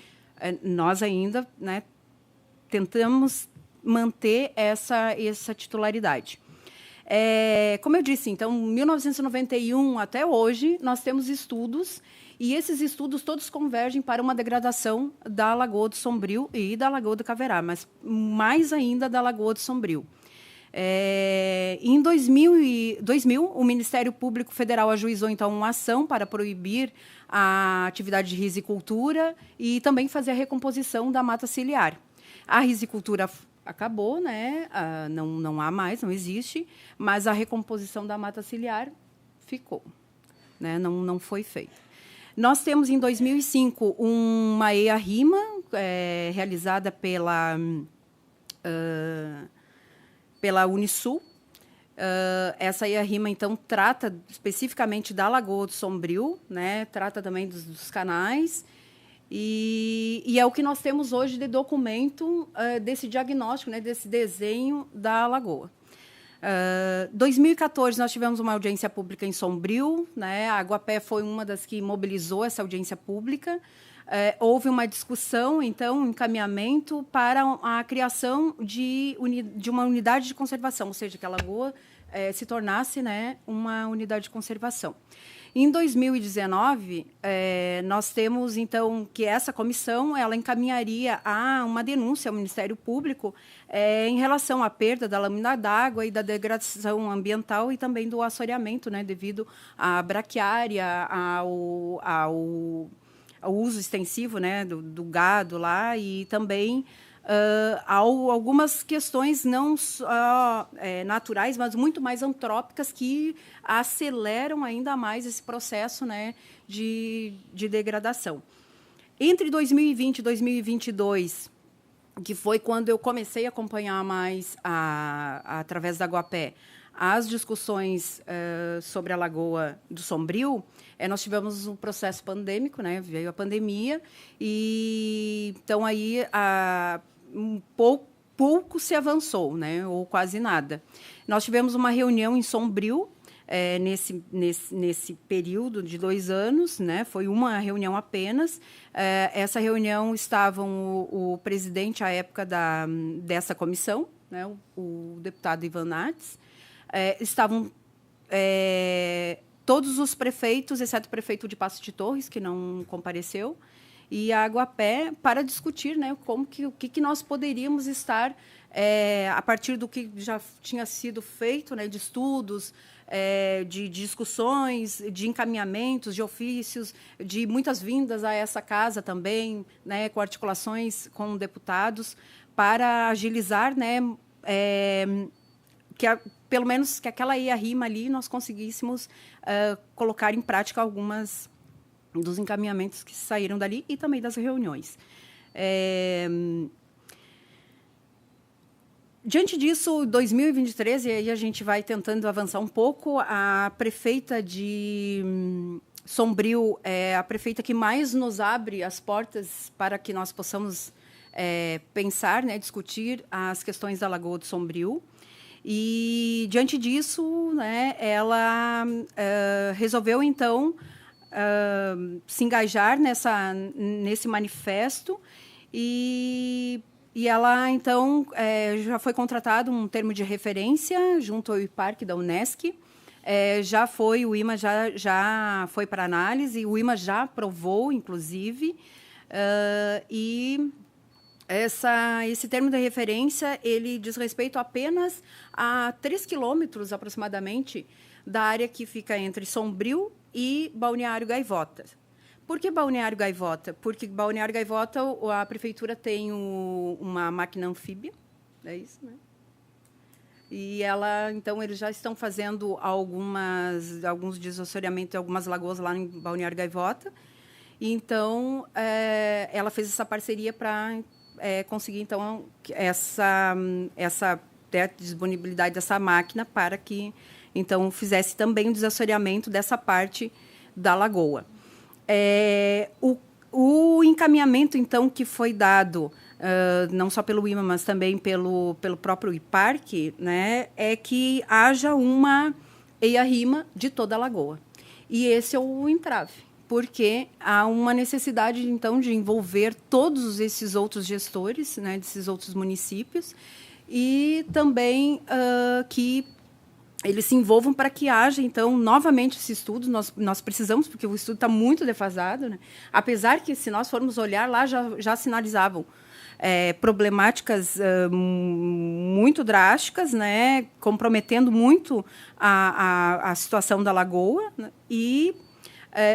nós ainda, né, tentamos manter essa titularidade. Como eu disse, então, 1991 até hoje, nós temos estudos, e esses estudos todos convergem para uma degradação da Lagoa do Sombrio e da Lagoa do Caverá, mas mais ainda da Lagoa do Sombrio. Em 2000, o Ministério Público Federal ajuizou, então, uma ação para proibir a atividade de risicultura e também fazer a recomposição da mata ciliar. A risicultura acabou, né? Não há mais, não existe, mas a recomposição da mata ciliar ficou, né? Não foi feita. Nós temos, em 2005, uma EIA-RIMA realizada pela Unisul. Essa EIA-RIMA, então, trata especificamente da Lagoa do Sombrio, né? Trata também dos canais. E é o que nós temos hoje de documento desse diagnóstico, né, desse desenho da lagoa. 2014, nós tivemos uma audiência pública em Sombrio, né? A Aguapé foi uma das que mobilizou essa audiência pública. Houve uma discussão, então, um encaminhamento para a criação de uma unidade de conservação, ou seja, que a lagoa se tornasse, né, uma unidade de conservação. Em 2019, nós temos, então, que essa comissão ela encaminharia uma denúncia ao Ministério Público em relação à perda da lâmina d'água e da degradação ambiental e também do assoreamento, né, devido à braquiária, ao uso extensivo, né, do gado lá e também algumas questões não só naturais, mas muito mais antrópicas que aceleram ainda mais esse processo, né, de degradação. Entre 2020 e 2022, que foi quando eu comecei a acompanhar mais, através da Aguapé, as discussões sobre a Lagoa do Sombrio, nós tivemos um processo pandêmico, né, veio a pandemia, e então aí, pouco se avançou, né, ou quase nada. Nós tivemos uma reunião em Sombrio, nesse período de 2 anos, né, foi uma reunião apenas. Essa reunião estavam o presidente, à época, dessa comissão, né, o deputado Ivan Nates, estavam todos os prefeitos, exceto o prefeito de Passo de Torres, que não compareceu, e a Aguapé, para discutir, né, o que nós poderíamos estar, a partir do que já tinha sido feito, né, de estudos, de discussões, de encaminhamentos, de ofícios, de muitas vindas a essa casa também, né, com articulações com deputados, para agilizar, né, pelo menos que aquela EIA-RIMA ali nós conseguíssemos colocar em prática algumas dos encaminhamentos que saíram dali e também das reuniões. Diante disso, 2023, e aí a gente vai tentando avançar um pouco, a prefeita de Sombrio é a prefeita que mais nos abre as portas para que nós possamos pensar, né, discutir as questões da Lagoa do Sombrio. E, diante disso, né, ela resolveu, então, se engajar nesse manifesto e ela, então, já foi contratado um termo de referência junto ao IPARC da Unesc. O IMA já foi para análise, o IMA já aprovou, inclusive, e esse termo de referência ele diz respeito apenas a 3 quilômetros, aproximadamente, da área que fica entre Sombrio e Balneário Gaivota. Por que Balneário Gaivota? Porque Balneário Gaivota, a prefeitura tem uma máquina anfíbia, é isso, né? E então, eles já estão fazendo alguns desassoreamentos em algumas lagoas lá em Balneário Gaivota. Então, ela fez essa parceria para conseguir, então, essa disponibilidade dessa máquina para que, então, fizesse também o desassoreamento dessa parte da lagoa. O encaminhamento, então, que foi dado, não só pelo IMA, mas também pelo próprio IPARC, né, é que haja uma EIA-RIMA de toda a lagoa. E esse é o entrave, porque há uma necessidade, então, de envolver todos esses outros gestores, né, desses outros municípios, e também que eles se envolvam para que haja, então, novamente esse estudo. Nós precisamos, porque o estudo está muito defasado, né? Apesar que, se nós formos olhar, lá já sinalizavam problemáticas muito drásticas, né? Comprometendo muito a situação da lagoa, né? E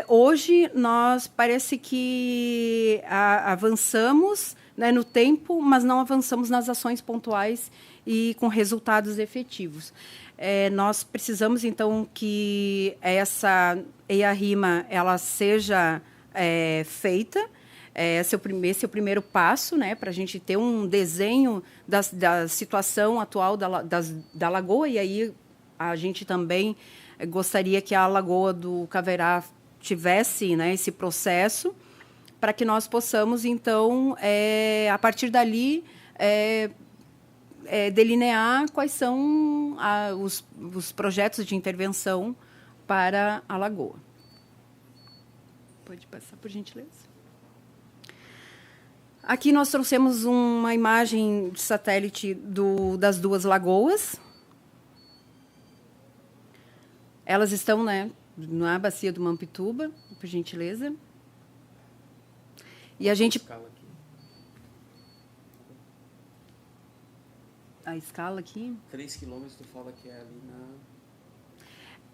hoje nós parece que avançamos, né, no tempo, mas não avançamos nas ações pontuais e com resultados efetivos. Nós precisamos, então, que essa EIA-RIMA ela seja feita. Esse é o primeiro passo, né, para a gente ter um desenho da situação atual da lagoa, e aí a gente também gostaria que a Lagoa do Caverá tivesse, né, esse processo, para que nós possamos, então, a partir dali, delinear quais são os projetos de intervenção para a lagoa. Pode passar, por gentileza. Aqui nós trouxemos uma imagem de satélite das duas lagoas. Elas estão, né, na bacia do Mampituba, por gentileza. E a gente... A escala aqui? 3 quilômetros, tu fala que é ali na...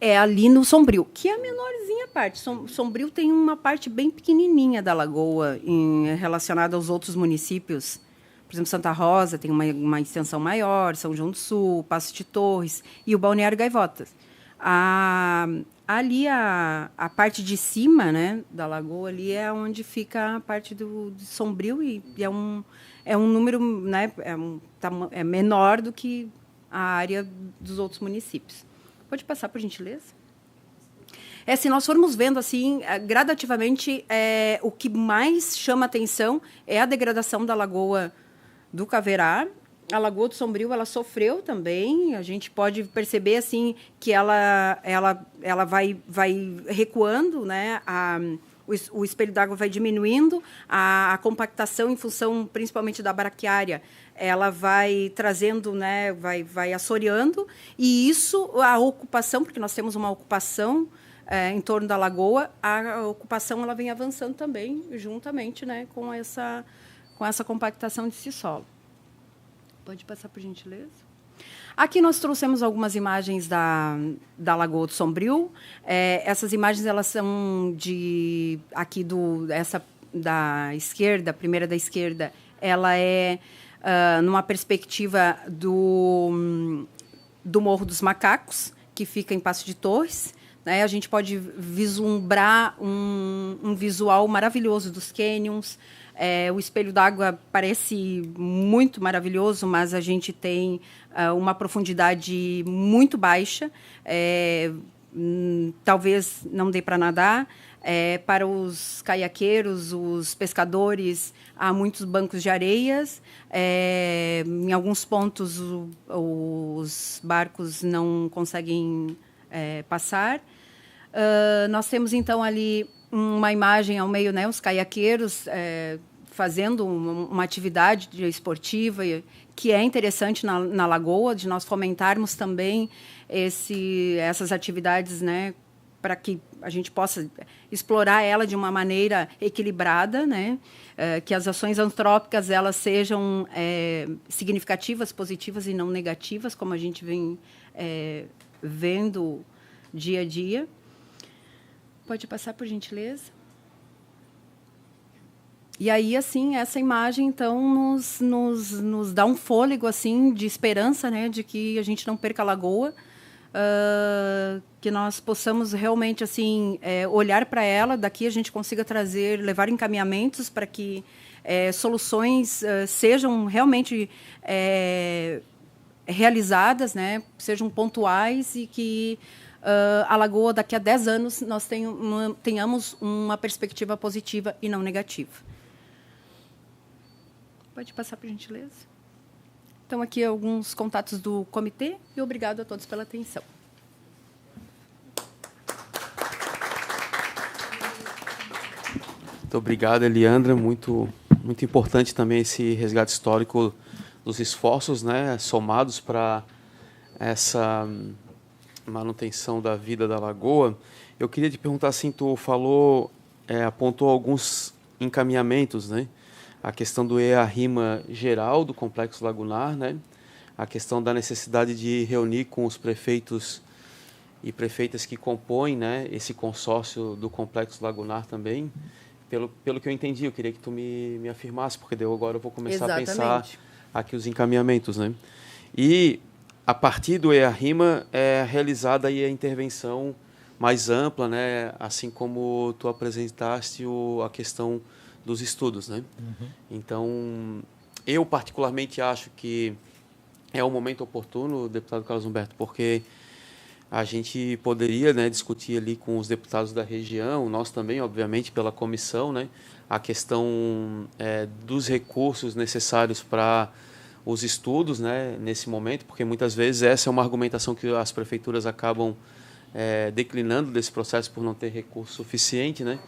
É ali no Sombrio, que é a menorzinha parte. Sombrio tem uma parte bem pequenininha da lagoa relacionada aos outros municípios. Por exemplo, Santa Rosa tem uma extensão maior, São João do Sul, Passo de Torres e o Balneário Gaivota. Ali, a parte de cima, né, da lagoa, ali é onde fica a parte de Sombrio, e é um número, né, é menor do que a área dos outros municípios. Pode passar, por gentileza? Se nós formos vendo assim, gradativamente, o que mais chama atenção é a degradação da Lagoa do Caverá. a Lagoa do Sombrio, ela sofreu também. A gente pode perceber assim que ela vai recuando, né? O espelho d'água vai diminuindo, a compactação em função principalmente da braquiária, ela vai trazendo, né? Vai assoreando, e isso, a ocupação, porque nós temos uma ocupação em torno da lagoa, a ocupação ela vem avançando também, juntamente, né, com essa compactação desse solo. Pode passar, por gentileza? Aqui nós trouxemos algumas imagens da Lagoa do Sombrio. Essas imagens elas são aqui da esquerda, a primeira da esquerda, ela é numa perspectiva do Morro dos Macacos, que fica em Passo de Torres. Né? A gente pode vislumbrar um visual maravilhoso dos cânions. O espelho d'água parece muito maravilhoso, mas a gente tem uma profundidade muito baixa. Talvez não dê para nadar. Para os caiaqueiros, os pescadores, há muitos bancos de areias. Em alguns pontos, os barcos não conseguem passar. Nós temos, então, ali uma imagem ao meio, né, os caiaqueiros fazendo uma atividade esportiva que é interessante na lagoa, de nós fomentarmos também essas atividades, né, para que a gente possa explorar ela de uma maneira equilibrada, né, que as ações antrópicas elas sejam significativas, positivas e não negativas, como a gente vem vendo dia a dia. Pode passar, por gentileza? E aí, assim, essa imagem, então, nos dá um fôlego, assim, de esperança, né, de que a gente não perca a lagoa, que nós possamos realmente, assim, olhar para ela, daqui a gente consiga levar encaminhamentos para que soluções sejam realmente realizadas, né, sejam pontuais e que a lagoa, daqui a 10 anos, nós tenhamos uma perspectiva positiva e não negativa. Pode passar, por gentileza? Então, aqui alguns contatos do comitê e obrigado a todos pela atenção. Muito obrigado, Eliandra. Muito importante também esse resgate histórico dos esforços, né, somados para essa manutenção da vida da lagoa. Eu queria te perguntar assim, tu falou, apontou alguns encaminhamentos, né? A questão do EA-RIMA geral do Complexo Lagunar, né? A questão da necessidade de reunir com os prefeitos e prefeitas que compõem, né, esse consórcio do Complexo Lagunar também. Pelo que eu entendi, eu queria que tu me afirmasse, porque agora eu vou começar a pensar aqui os encaminhamentos, né? E a partir do EA-RIMA é realizada aí a intervenção mais ampla, né? Assim como tu apresentaste a questão dos estudos, né? Uhum. Então, eu particularmente acho que é um momento oportuno, deputado Carlos Humberto, porque a gente poderia, né, discutir ali com os deputados da região, nós também, obviamente, pela comissão, né, a questão dos recursos necessários para os estudos, né, nesse momento, porque muitas vezes essa é uma argumentação que as prefeituras acabam declinando desse processo por não ter recurso suficiente, né?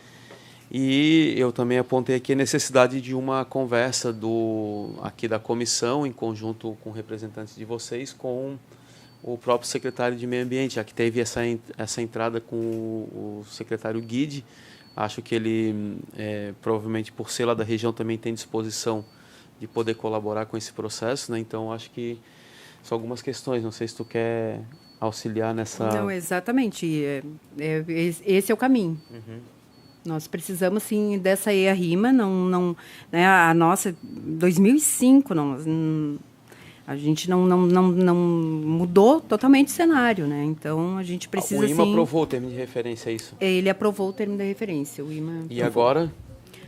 E eu também apontei aqui a necessidade de uma conversa aqui da comissão, em conjunto com representantes de vocês, com o próprio secretário de Meio Ambiente, já que teve essa entrada com o secretário Guide. Acho que ele, provavelmente, por ser lá da região, também tem disposição de poder colaborar com esse processo, né? Então, acho que são algumas questões. Não sei se tu quer auxiliar nessa... Não, exatamente. Esse é o caminho. Uhum. Nós precisamos, sim, dessa EA-RIMA. Né, a nossa, 2005, a gente não mudou totalmente o cenário, né? Então, a gente precisa, o IMA aprovou o termo de referência, é isso? Ele aprovou o termo de referência, o IMA. E agora?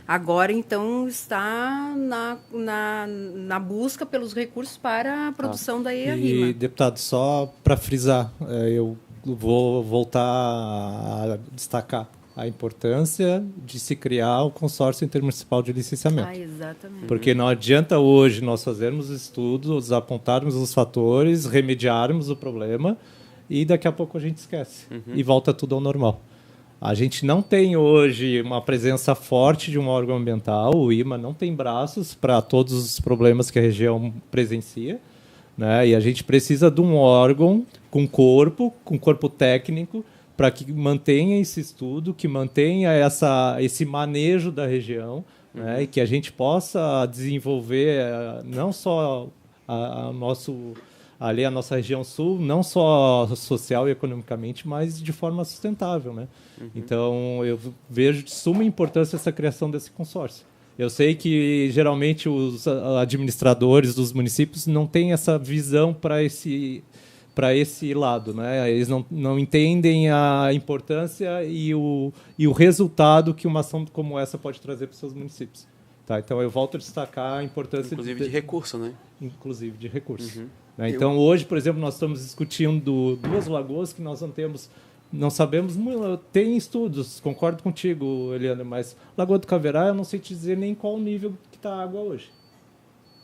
Agora, então, está na busca pelos recursos para a produção da EA-RIMA. E, deputado, só para frisar, eu vou voltar a destacar a importância de se criar o consórcio intermunicipal de licenciamento. Exatamente. Porque não adianta hoje nós fazermos estudos, apontarmos os fatores, remediarmos o problema e daqui a pouco a gente esquece e volta tudo ao normal. A gente não tem hoje uma presença forte de um órgão ambiental, o IMA não tem braços para todos os problemas que a região presencia, né? E a gente precisa de um órgão com corpo técnico, para que mantenha esse estudo, que mantenha esse manejo da região, né? E que a gente possa desenvolver não só a nossa região sul, não só social e economicamente, mas de forma sustentável, né? Então, eu vejo de suma importância essa criação desse consórcio. Eu sei que, geralmente, os administradores dos municípios não têm essa visão para esse lado, né? Eles não entendem a importância e o resultado que uma ação como essa pode trazer para os seus municípios. Tá? Então, eu volto a destacar a importância... Inclusive de recurso, né? Inclusive de recurso. Né? Então, hoje, por exemplo, nós estamos discutindo 2 lagoas que nós não sabemos, tem estudos, concordo contigo, Eliana, mas Lagoa do Caverá, eu não sei te dizer nem qual o nível que está a água hoje.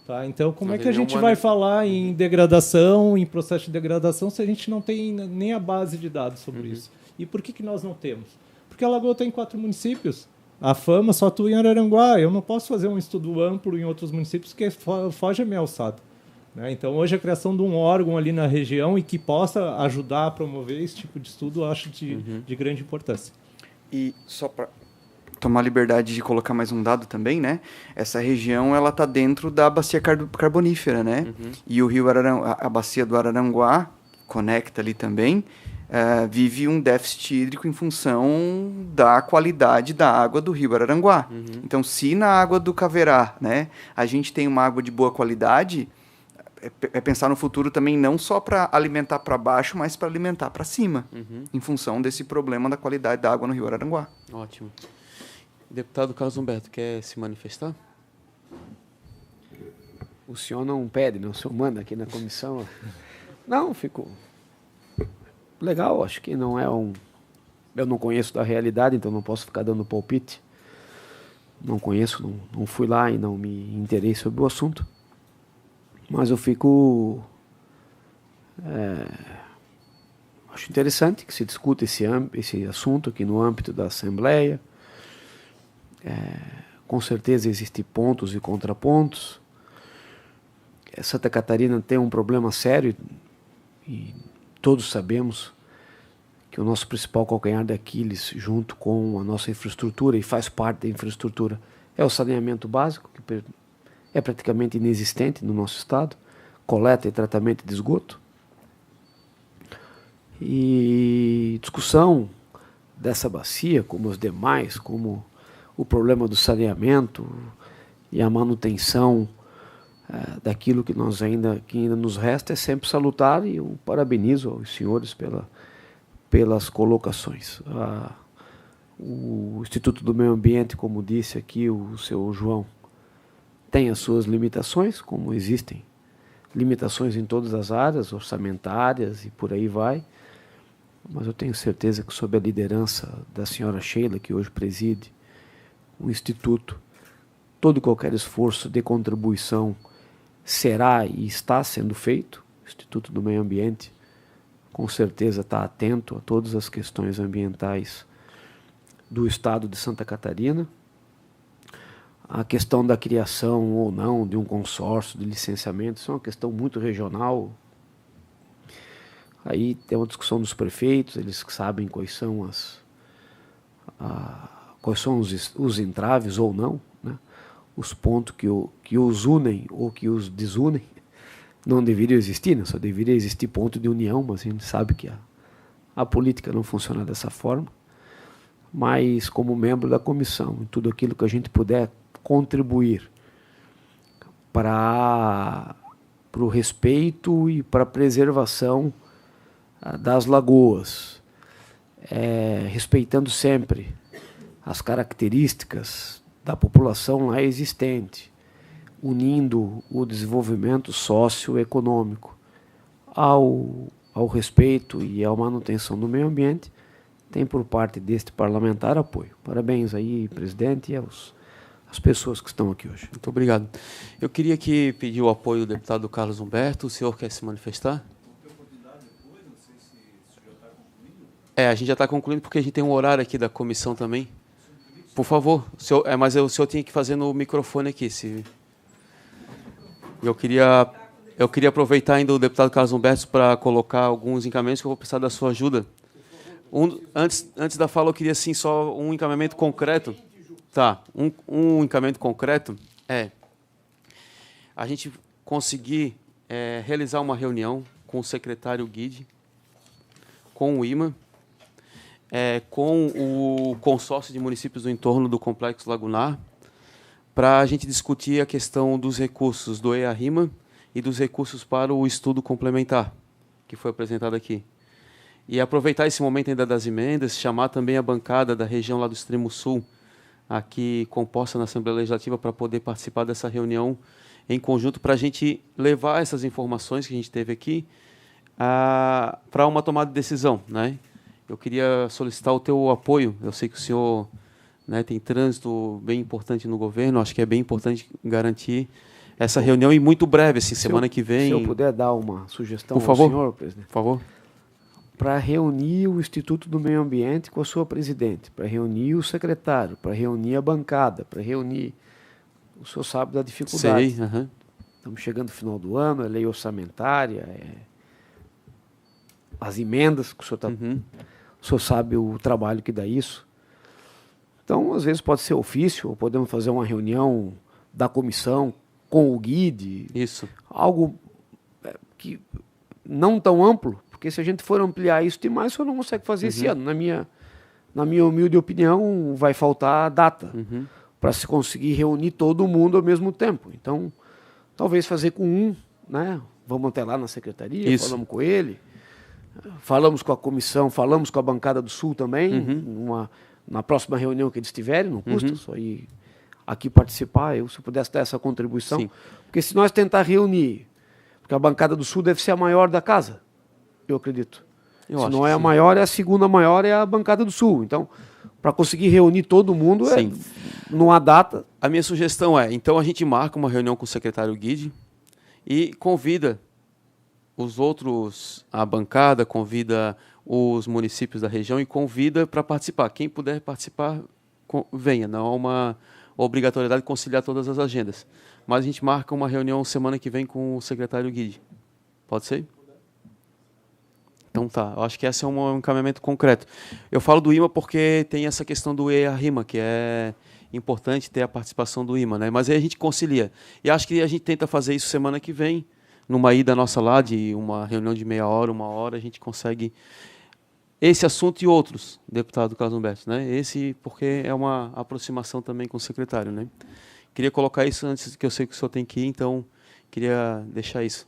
Tá? Então, como é que a gente vai falar em degradação, em processo de degradação, se a gente não tem nem a base de dados sobre isso? E por que nós não temos? Porque a Lagoa tem 4 municípios. A Fama só atua em Araranguá. Eu não posso fazer um estudo amplo em outros municípios que foge a minha alçada. Né? Então, hoje, a criação de um órgão ali na região e que possa ajudar a promover esse tipo de estudo, eu acho de grande importância. E só para tomar a liberdade de colocar mais um dado também, né? Essa região ela está dentro da bacia carbonífera, né? E o rio a bacia do Araranguá, conecta ali também, vive um déficit hídrico em função da qualidade da água do rio Araranguá. Então, se na água do Caverá, né, a gente tem uma água de boa qualidade, é pensar no futuro também não só para alimentar para baixo, mas para alimentar para cima, em função desse problema da qualidade da água no rio Araranguá. Ótimo. Deputado Carlos Humberto, quer se manifestar? O senhor não pede, né? O senhor manda aqui na comissão. Não, ficou legal, acho que não é eu não conheço da realidade, então não posso ficar dando palpite. Não conheço, não fui lá e não me interessei sobre o assunto. Mas eu fico... acho interessante que se discuta esse assunto aqui no âmbito da Assembleia. Com certeza existem pontos e contrapontos. Santa Catarina tem um problema sério e todos sabemos que o nosso principal calcanhar de Aquiles, junto com a nossa infraestrutura, e faz parte da infraestrutura, é o saneamento básico, que é praticamente inexistente no nosso estado, coleta e tratamento de esgoto. E discussão dessa bacia, como as demais, como o problema do saneamento e a manutenção daquilo que ainda nos resta, é sempre salutar, e eu parabenizo aos senhores pelas colocações. O Instituto do Meio Ambiente, como disse aqui o seu João, tem as suas limitações, como existem limitações em todas as áreas, orçamentárias e por aí vai, mas eu tenho certeza que sob a liderança da senhora Sheila, que hoje preside o Instituto, todo e qualquer esforço de contribuição será e está sendo feito. O Instituto do Meio Ambiente com certeza está atento a todas as questões ambientais do estado de Santa Catarina. A questão da criação ou não de um consórcio de licenciamento, isso é uma questão muito regional. Aí tem uma discussão dos prefeitos, eles sabem quais são os entraves ou não, né? Os pontos que os unem ou que os desunem. Não deveriam existir, né? Só deveria existir ponto de união, mas a gente sabe que a política não funciona dessa forma. Mas, como membro da comissão, em tudo aquilo que a gente puder contribuir para o respeito e para a preservação das lagoas, respeitando sempre as características da população lá existente, unindo o desenvolvimento socioeconômico ao respeito e à manutenção do meio ambiente, tem por parte deste parlamentar apoio. Parabéns aí, presidente, e às pessoas que estão aqui hoje. Muito obrigado. Eu queria aqui pedir o apoio do deputado Carlos Humberto. O senhor quer se manifestar? A gente já está concluindo porque a gente tem um horário aqui da comissão também. Por favor, mas o senhor tinha que fazer no microfone aqui. Eu queria aproveitar ainda o deputado Carlos Humberto para colocar alguns encaminhamentos que eu vou precisar da sua ajuda. Antes da fala, eu queria sim só um encaminhamento concreto. Tá, um encaminhamento concreto é a gente conseguir realizar uma reunião com o secretário Guide, com o IMA, com o consórcio de municípios do entorno do Complexo Lagunar, para a gente discutir a questão dos recursos do EA-RIMA e dos recursos para o estudo complementar, que foi apresentado aqui. E aproveitar esse momento ainda das emendas, chamar também a bancada da região lá do extremo sul, aqui composta na Assembleia Legislativa, para poder participar dessa reunião em conjunto, para a gente levar essas informações que a gente teve aqui para uma tomada de decisão, né? Eu queria solicitar o teu apoio. Eu sei que o senhor, né, tem trânsito bem importante no governo, acho que é bem importante garantir essa reunião e muito breve, assim, semana que vem. Se eu puder dar uma sugestão por favor, ao senhor, presidente. Por favor. Para reunir o Instituto do Meio Ambiente com a sua presidente, para reunir o secretário, para reunir a bancada, para reunir... O senhor sabe da dificuldade. Sei, uhum. Estamos chegando no final do ano, é lei orçamentária, as emendas que o senhor está... Uhum. O senhor sabe o trabalho que dá isso. Então, às vezes pode ser ofício, ou podemos fazer uma reunião da comissão com o guide. Isso. Algo que não tão amplo, porque se a gente for ampliar isso demais, o senhor não consegue fazer esse ano. Na minha humilde opinião, vai faltar data para se conseguir reunir todo mundo ao mesmo tempo. Então, talvez fazer com né? Vamos até lá na secretaria, isso. falamos com ele, falamos com a comissão, falamos com a bancada do Sul também, na próxima reunião que eles tiverem, não custa só ir aqui participar, se eu pudesse dar essa contribuição. Sim. Porque se nós tentar reunir, porque a bancada do Sul deve ser a maior da casa, eu acredito. Se não é a maior, é a segunda maior, é a bancada do Sul. Então, para conseguir reunir todo mundo, não há data. A minha sugestão então a gente marca uma reunião com o secretário Guide e convida os outros, a bancada, convida os municípios da região e convida para participar. Quem puder participar, venha. Não há uma obrigatoriedade de conciliar todas as agendas. Mas a gente marca uma reunião semana que vem com o secretário Guide. Pode ser? Então tá, eu acho que esse é um encaminhamento concreto. Eu falo do IMA porque tem essa questão do EA-RIMA, que é importante ter a participação do IMA, né? Mas aí a gente concilia. E acho que a gente tenta fazer isso semana que vem, numa ida nossa lá, de uma reunião de meia hora, uma hora, a gente consegue esse assunto e outros, deputado Carlos Humberto, né? Esse porque é uma aproximação também com o secretário, né? Queria colocar isso antes, que eu sei que o senhor tem que ir, então queria deixar isso.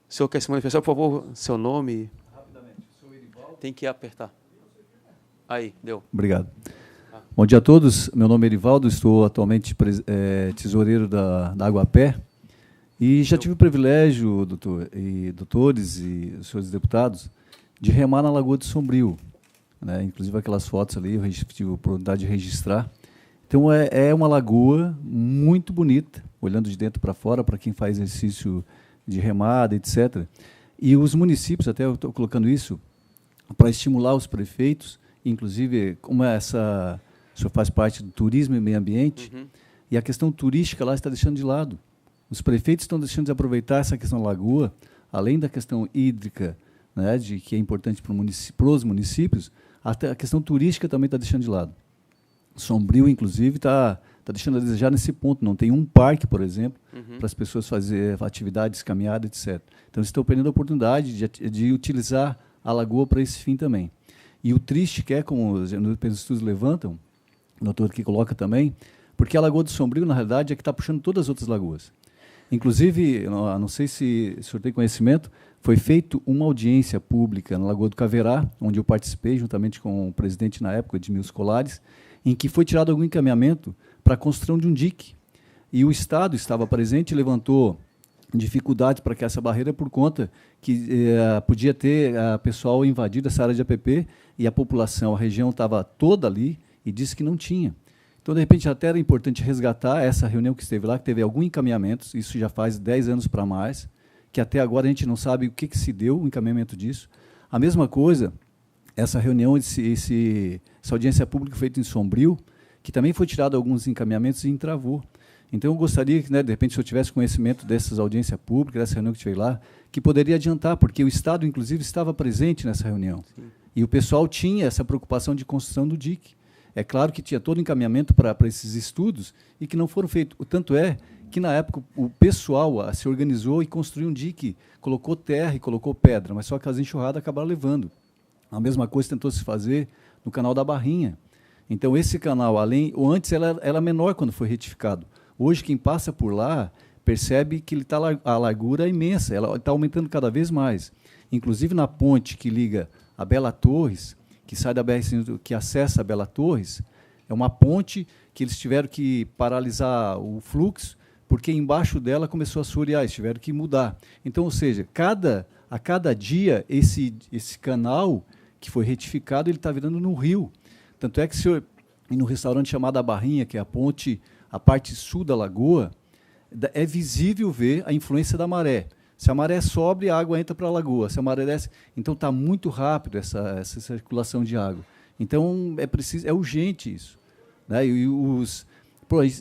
O senhor quer se manifestar, por favor, seu nome? Tem que apertar. Aí, deu. Obrigado. Bom dia a todos. Meu nome é Erivaldo, estou atualmente tesoureiro da Aguapé e já tive o privilégio, doutores e os senhores deputados, de remar na Lagoa de Sombrio, né? Inclusive aquelas fotos ali, eu tive a oportunidade de registrar. Então, é uma lagoa muito bonita, olhando de dentro para fora, para quem faz exercício de remada, etc. E os municípios, até eu estou colocando isso, para estimular os prefeitos, inclusive, como o senhor faz parte do turismo e meio ambiente, e a questão turística lá está deixando de lado. Os prefeitos estão deixando de aproveitar essa questão da lagoa, além da questão hídrica, né, que é importante para os municípios, até a questão turística também está deixando de lado. Sombrio, inclusive, está deixando a desejar nesse ponto. Não tem um parque, por exemplo, para as pessoas fazerem atividades, caminhada, etc. Então, eles estão perdendo a oportunidade de utilizar a lagoa para esse fim também. E o triste que é, como os estudos levantam, o doutor aqui coloca também, porque a Lagoa do Sombrio, na realidade, é que está puxando todas as outras lagoas. Inclusive, não sei se o senhor tem conhecimento, foi feita uma audiência pública na Lagoa do Caverá, onde eu participei, juntamente com o presidente na época, Edmilson Colares, em que foi tirado algum encaminhamento para a construção de um dique. E o Estado estava presente e levantou dificuldades para que essa barreira por conta que podia ter pessoal invadido essa área de APP e a população, a região estava toda ali e disse que não tinha. Então, de repente, até era importante resgatar essa reunião que esteve lá, que teve alguns encaminhamentos, isso já faz 10 anos para mais, que até agora a gente não sabe o que se deu, o encaminhamento disso. A mesma coisa, essa reunião, essa audiência pública feita em Sombrio, que também foi tirado alguns encaminhamentos e entravou. Então, eu gostaria que, né, de repente, se eu tivesse conhecimento dessas audiências públicas, dessa reunião que tive lá, que poderia adiantar, porque o Estado, inclusive, estava presente nessa reunião. Sim. E o pessoal tinha essa preocupação de construção do dique. É claro que tinha todo o encaminhamento para esses estudos e que não foram feitos. Tanto é que, na época, o pessoal se organizou e construiu um dique, colocou terra e colocou pedra, mas só que as enxurradas acabaram levando. A mesma coisa tentou se fazer no canal da Barrinha. Então, esse canal, antes era menor quando foi retificado. Hoje, quem passa por lá percebe que a largura é imensa, ela está aumentando cada vez mais. Inclusive, na ponte que liga a Bela Torres, que sai da BR, que acessa a Bela Torres, é uma ponte que eles tiveram que paralisar o fluxo, porque embaixo dela começou a assorear, eles tiveram que mudar. Então, ou seja, a cada dia, esse canal que foi retificado, ele está virando no rio. Tanto é que se eu ir no restaurante chamado A Barrinha, que é a ponte, a parte sul da lagoa, é visível ver a influência da maré. Se a maré sobe, a água entra para a lagoa. Se a maré desce, então está muito rápido essa circulação de água. Então é urgente isso, né? E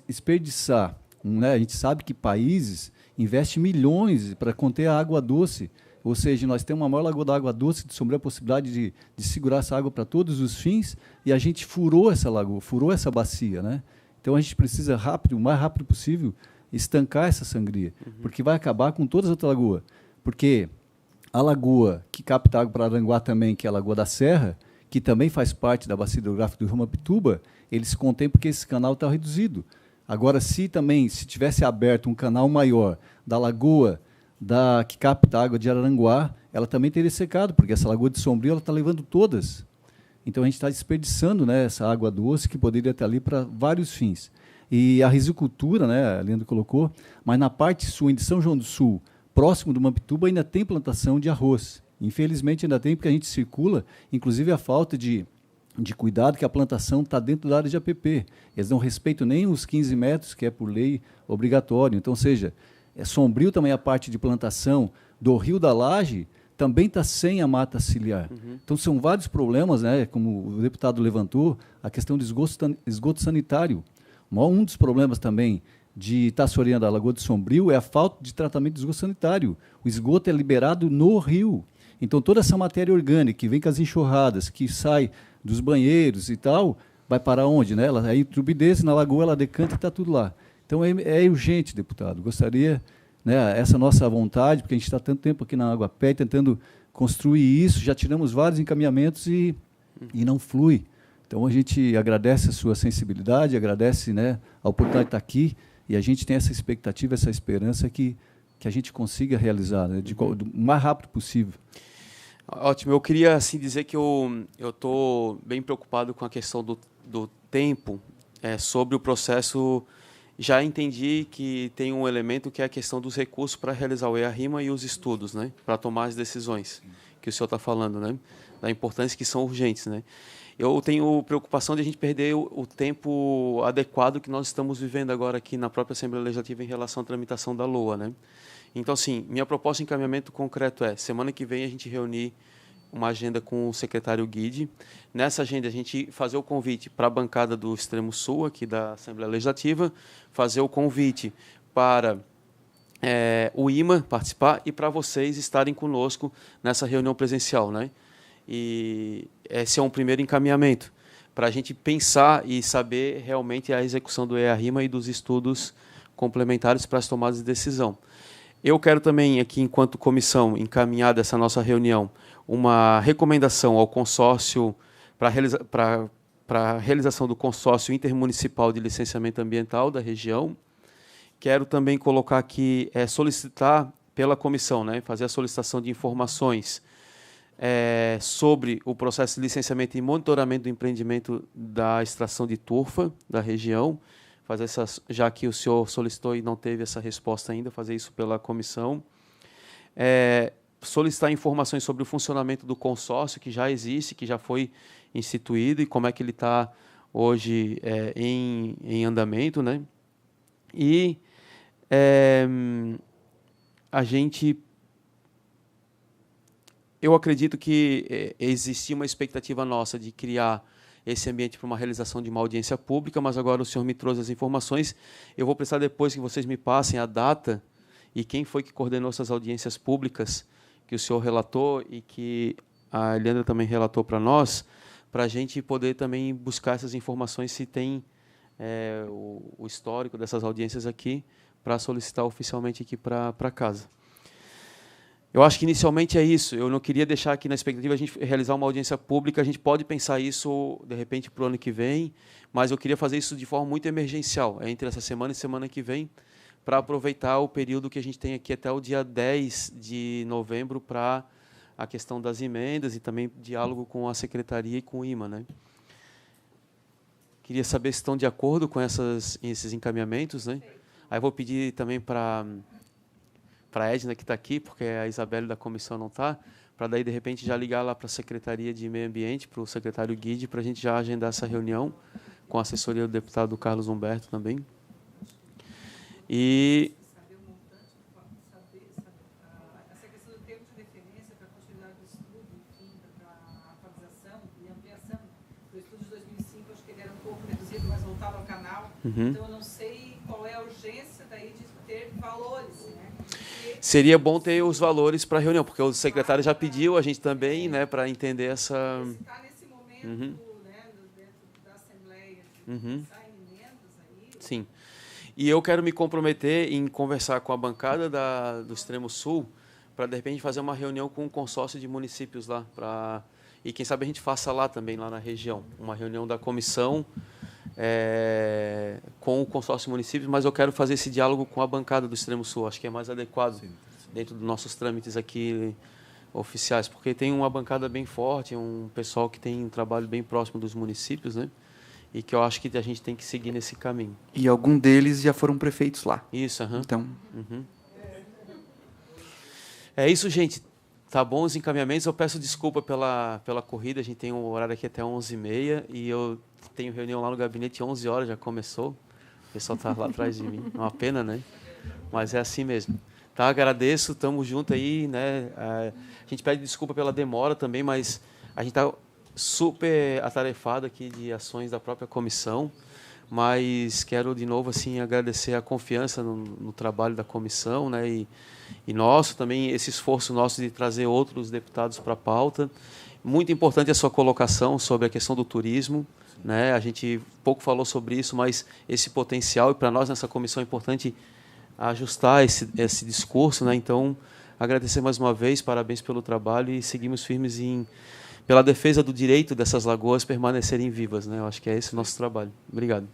desperdiçar, né? A gente sabe que países investem milhões para conter a água doce. Ou seja, nós temos uma maior lagoa da água doce, de sombrear a possibilidade de segurar essa água para todos os fins, e a gente furou essa lagoa, furou essa bacia, né? Então a gente precisa o mais rápido possível, estancar essa sangria, porque vai acabar com todas as outras lagoas. Porque a lagoa que capta água para Aranguá também, que é a Lagoa da Serra, que também faz parte da bacia hidrográfica do Rio Mapituba, eles se contêm porque esse canal está reduzido. Agora, se tivesse aberto um canal maior da lagoa que capta água de Araranguá, ela também teria secado, porque essa lagoa de Sombrio ela está levando todas. Então, a gente está desperdiçando, né, essa água doce que poderia estar ali para vários fins. E a rizicultura, né, a Leandro colocou, mas na parte sul, de São João do Sul, próximo do Mampituba, ainda tem plantação de arroz. Infelizmente, ainda tem, porque a gente circula, inclusive a falta de cuidado, que a plantação está dentro da área de APP. Eles não respeitam nem os 15 metros, que é por lei obrigatório. Então, ou seja, Sombrio também a parte de plantação do Rio da Laje, também está sem a mata ciliar. Então, são vários problemas, né, como o deputado levantou, a questão do esgoto sanitário. Um dos problemas também de Itaçorinha da Lagoa de Sombrio é a falta de tratamento de esgoto sanitário. O esgoto é liberado no rio. Então, toda essa matéria orgânica que vem com as enxurradas, que sai dos banheiros e tal, vai para onde? Né? Ela aí turbidez, na lagoa ela decanta e está tudo lá. Então, é urgente, deputado. Gostaria, né, essa nossa vontade, porque a gente está tanto tempo aqui na Água Pé tentando construir isso, já tiramos vários encaminhamentos e não flui. Então, a gente agradece a sua sensibilidade, agradece, né, a oportunidade de estar aqui, e a gente tem essa expectativa, essa esperança que a gente consiga realizar, né, do mais rápido possível. Ótimo. Eu queria assim, dizer que eu estou bem preocupado com a questão do tempo sobre o processo. Já entendi que tem um elemento que é a questão dos recursos para realizar o EARIMA e os estudos, né, para tomar as decisões que o senhor está falando, né, da importância que são urgentes, né. Eu tenho preocupação de a gente perder o tempo adequado que nós estamos vivendo agora aqui na própria Assembleia Legislativa em relação à tramitação da LOA, né. Então, assim, minha proposta de encaminhamento concreto é, semana que vem a gente reunir uma agenda com o secretário Guide. Nessa agenda, a gente fazer o convite para a bancada do Extremo Sul, aqui da Assembleia Legislativa, fazer o convite para o IMA participar e para vocês estarem conosco nessa reunião presencial, né? E esse é um primeiro encaminhamento, para a gente pensar e saber realmente a execução do EARIMA e dos estudos complementares para as tomadas de decisão. Eu quero também, aqui, enquanto comissão, encaminhar dessa nossa reunião uma recomendação ao consórcio para a realização do consórcio intermunicipal de licenciamento ambiental da região. Quero também colocar aqui, solicitar pela comissão, né, fazer a solicitação de informações sobre o processo de licenciamento e monitoramento do empreendimento da extração de turfa da região, fazer já que o senhor solicitou e não teve essa resposta ainda, fazer isso pela comissão. Solicitar informações sobre o funcionamento do consórcio, que já existe, que já foi instituído, e como é que ele está hoje em andamento, né? E eu acredito que existia uma expectativa nossa de criar esse ambiente para uma realização de uma audiência pública, mas agora o senhor me trouxe as informações. Eu vou precisar depois que vocês me passem a data e quem foi que coordenou essas audiências públicas que o senhor relatou e que a Eliandra também relatou para nós, para a gente poder também buscar essas informações, se tem o histórico dessas audiências aqui, para solicitar oficialmente aqui para casa. Eu acho que inicialmente é isso. Eu não queria deixar aqui na expectativa a gente realizar uma audiência pública. A gente pode pensar isso, de repente, para o ano que vem, mas eu queria fazer isso de forma muito emergencial, entre essa semana e semana que vem, para aproveitar o período que a gente tem aqui até o dia 10 de novembro para a questão das emendas e também diálogo com a Secretaria e com o IMA, né? Queria saber se estão de acordo com esses encaminhamentos, né? Aí vou pedir também para a Edna, que está aqui, porque a Isabelle da comissão não está, para daí, de repente, já ligar lá para a Secretaria de Meio Ambiente, para o secretário Guide, para a gente já agendar essa reunião com a assessoria do deputado Carlos Humberto também. E Saber o montante, essa questão do tempo de referência para a continuidade do estudo, enfim, para a atualização e ampliação. O estudo de 2005, acho que ele era um pouco reduzido, mas voltava ao canal. Então, eu não sei qual é a urgência daí de ter valores, né? seria bom ter os valores para a reunião, porque o secretário já pediu, a gente também, né, para entender essa... Está nesse momento, né, dentro da Assembleia, de pensar em emendas aí. Sim. E eu quero me comprometer em conversar com a bancada do Extremo Sul para, de repente, fazer uma reunião com o consórcio de municípios lá. E, quem sabe, a gente faça lá também, lá na região, uma reunião da comissão com o consórcio de municípios, mas eu quero fazer esse diálogo com a bancada do Extremo Sul. Acho que é mais adequado dentro dos nossos trâmites aqui oficiais, porque tem uma bancada bem forte, um pessoal que tem um trabalho bem próximo dos municípios, né? E que eu acho que a gente tem que seguir nesse caminho. E algum deles já foram prefeitos lá. Isso, Então, é isso, gente. Tá bom os encaminhamentos. Eu peço desculpa pela corrida. A gente tem um horário aqui até 11h30 e eu tenho reunião lá no gabinete 11 horas, já começou. O pessoal está lá atrás de mim. É uma pena, né? Mas é assim mesmo. Tá, agradeço, estamos juntos aí, né? A gente pede desculpa pela demora também, mas a gente está super atarefado aqui de ações da própria comissão, mas quero de novo assim agradecer a confiança no trabalho da comissão, né, e nosso também esse esforço nosso de trazer outros deputados para a pauta. Muito importante a sua colocação sobre a questão do turismo, né? A gente pouco falou sobre isso, mas esse potencial, e para nós nessa comissão é importante ajustar esse discurso, né? Então, agradecer mais uma vez, parabéns pelo trabalho e seguimos firmes pela defesa do direito dessas lagoas permanecerem vivas, né? Eu acho que é esse o nosso trabalho. Obrigado.